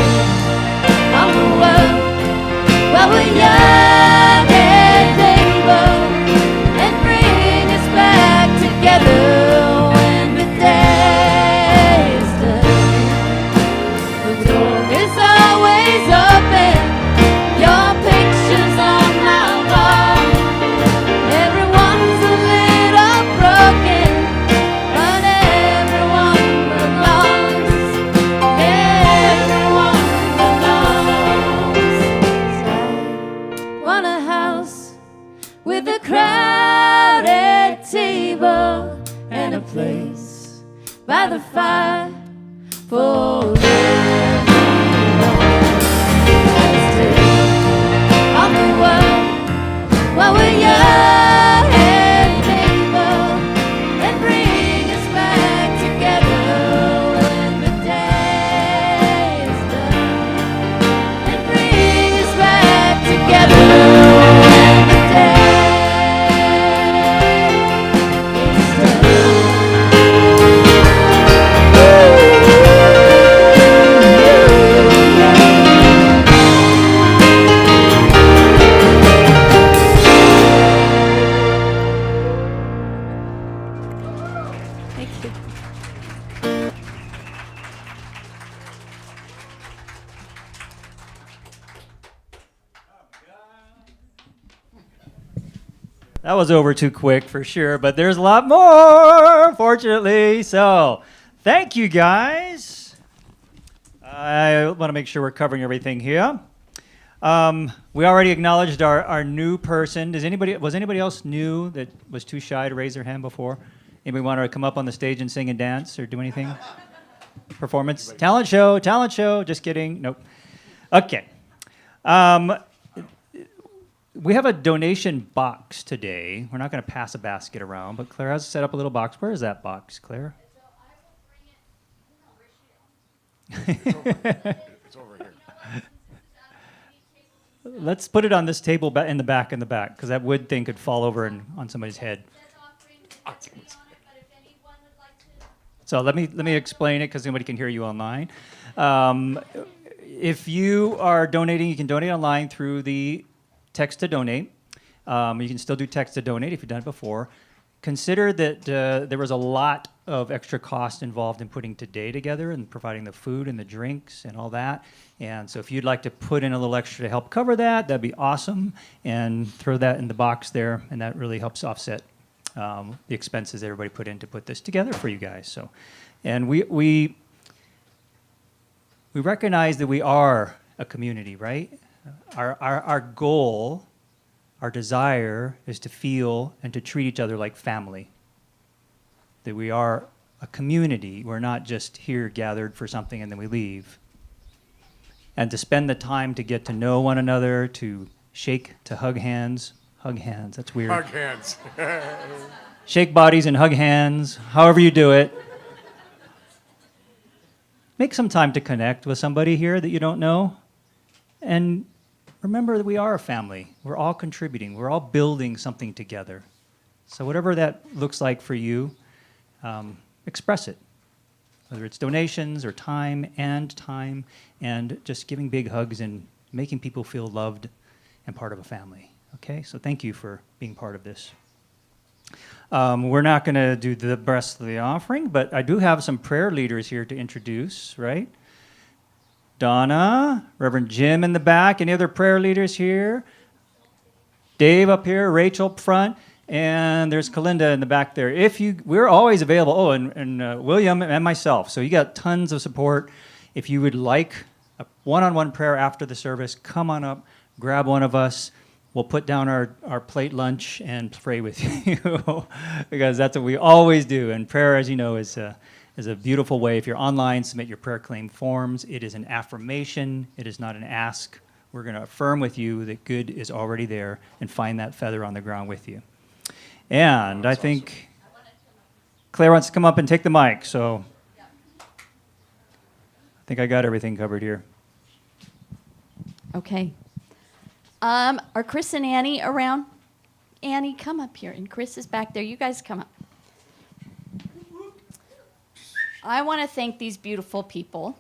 place by the fire for everyone. On the world while we're young and able, and bring us back together when the day is done, and bring us back together when the day is done. Thank you. That was over too quick for sure, but there's a lot more, fortunately. So, thank you guys. I want to make sure we're covering everything here. We already acknowledged our new person. Was anybody else new that was too shy to raise their hand before? Anybody want to come up on the stage and sing and dance or do anything? Performance? Talent show. Just kidding. Nope. Okay. We have a donation box today. We're not going to pass a basket around, but Claire has set up a little box. Where is that box, Claire? It's over here. Let's put it on this table in the back, because that wood thing could fall over on somebody's head. So let me explain it, because nobody can hear you online. If you are donating, you can donate online through the text to donate. You can still do text to donate if you've done it before. Consider that there was a lot of extra cost involved in putting today together and providing the food and the drinks and all that. And so if you'd like to put in a little extra to help cover that, that'd be awesome. And throw that in the box there, and that really helps offset the expenses everybody put in to put this together for you guys. So, and we recognize that we are a community, right? Our goal, our desire is to feel and to treat each other like family. That we are a community. We're not just here gathered for something and then we leave. And to spend the time to get to know one another, to shake, to hug hands. Hug hands, that's weird. Hug hands. Shake bodies and hug hands, however you do it. Make some time to connect with somebody here that you don't know. And remember that we are a family. We're all contributing. We're all building something together. So whatever that looks like for you, express it. Whether it's donations or time, and just giving big hugs and making people feel loved and part of a family. Okay, so thank you for being part of this. We're not going to do the rest of the offering, but I do have some prayer leaders here to introduce, right? Donna, Reverend Jim in the back. Any other prayer leaders here? Dave up here, Rachel up front, and there's Kalinda in the back there. We're always available. Oh, and William and myself. So you got tons of support. If you would like a one-on-one prayer after the service, come on up, grab one of us. We'll put down our plate lunch and pray with you, because that's what we always do. And prayer, as you know, is a beautiful way. If you're online, submit your prayer claim forms. It is an affirmation. It is not an ask. We're going to affirm with you that good is already there and find that feather on the ground with you. And I think Claire wants to come up and take the mic, so I think I got everything covered here. Okay. Are Chris and Annie around? Annie, come up here. And Chris is back there. You guys come up. I want to thank these beautiful people.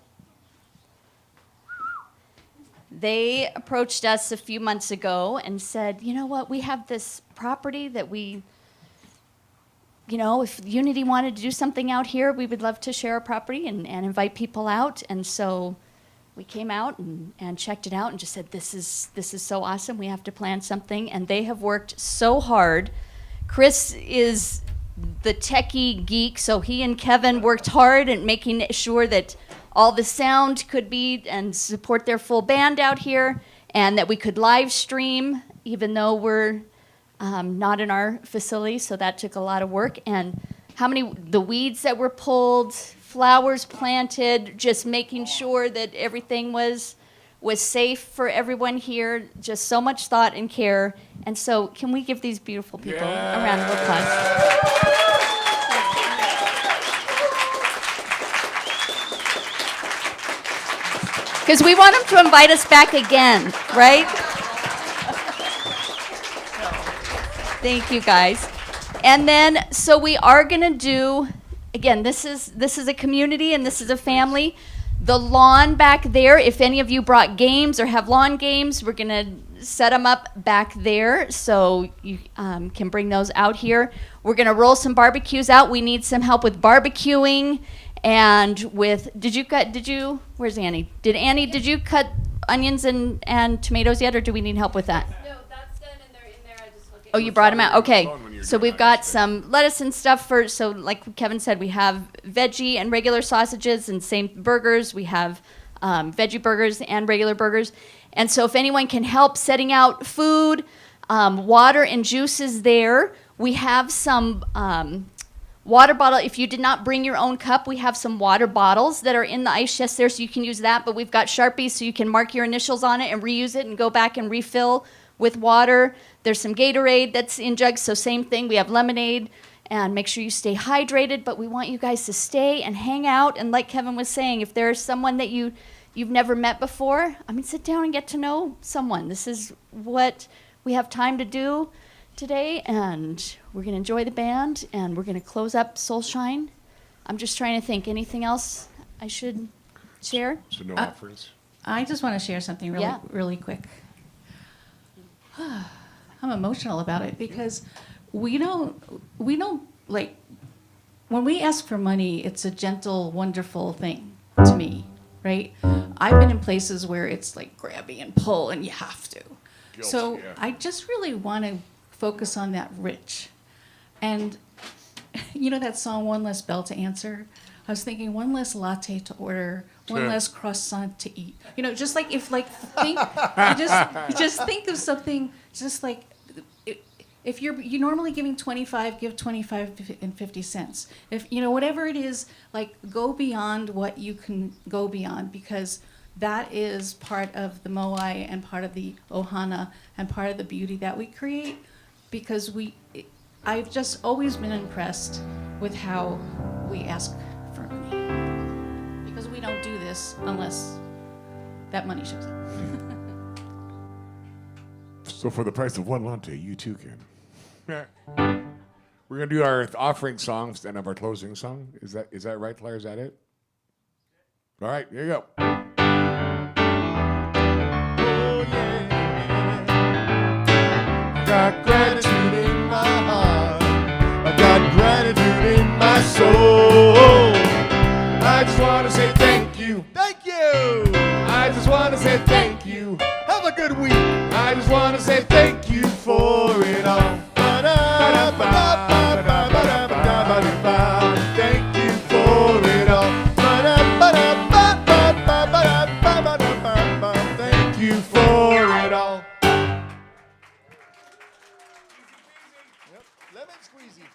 They approached us a few months ago and said, you know what, we have this property that if Unity wanted to do something out here, we would love to share our property and invite people out. And so we came out and checked it out and just said, this is so awesome. We have to plan something. And they have worked so hard. Chris is the techie geek, so he and Kevin worked hard at making sure that all the sound could be and support their full band out here, and that we could live stream, even though we're not in our facility, so that took a lot of work. And the weeds that were pulled, flowers planted, just making sure that everything was safe for everyone here. Just so much thought and care. And so can we give these beautiful people a round of applause? Because we want them to invite us back again, right? Thank you, guys. And then, so we are going to do, again, this is a community and this is a family. The lawn back there, if any of you brought games or have lawn games, we're going to set them up back there so you can bring those out here. We're going to roll some barbecues out. We need some help with barbecuing. And with, where's Annie? Did you cut onions and tomatoes yet, or do we need help with that? No, that's done and they're in there. I just look at Oh, you brought them out? Okay. So we've got some lettuce and stuff so like Kevin said, we have veggie and regular sausages and same burgers. We have veggie burgers and regular burgers. And so if anyone can help setting out food, water and juices there. We have some water bottle. If you did not bring your own cup, we have some water bottles that are in the ice chest there, so you can use that. But we've got Sharpies, so you can mark your initials on it and reuse it and go back and refill with water. There's some Gatorade that's in jugs, so same thing. We have lemonade, and make sure you stay hydrated. But we want you guys to stay and hang out. And like Kevin was saying, if there's someone that you've never met before, sit down and get to know someone. This is what we have time to do today, and we're going to enjoy the band, and we're going to close up Soulshine. I'm just trying to think. Anything else I should share? So no offerings? I just want to share something really quick. I'm emotional about it because we don't like, when we ask for money, it's a gentle, wonderful thing to me, right? I've been in places where it's like grabby and pull and you have to. So I just really want to focus on that rich. And you know that song, One Less Bell to Answer? I was thinking one less latte to order, one less croissant to eat. Just like just think of something just like, if you're normally giving 25, give 25 and 50 cents. If, whatever it is, like go beyond what you can go beyond, because that is part of the Moai and part of the Ohana and part of the beauty that we create. Because I've just always been impressed with how we ask for money. Because we don't do this unless that money shows up. So for the price of one latte, you too can. We're going to do our offering songs and of our closing song. Is that right, Claire? Is that it? All right, here you go. Got gratitude in my heart. I got gratitude in my soul. I just want to say thank you. Thank you. I just want to say thank you. Have a good week. I just want to say thank you for it all. Thank you for it all. Thank you for it all. Lemon squeezy.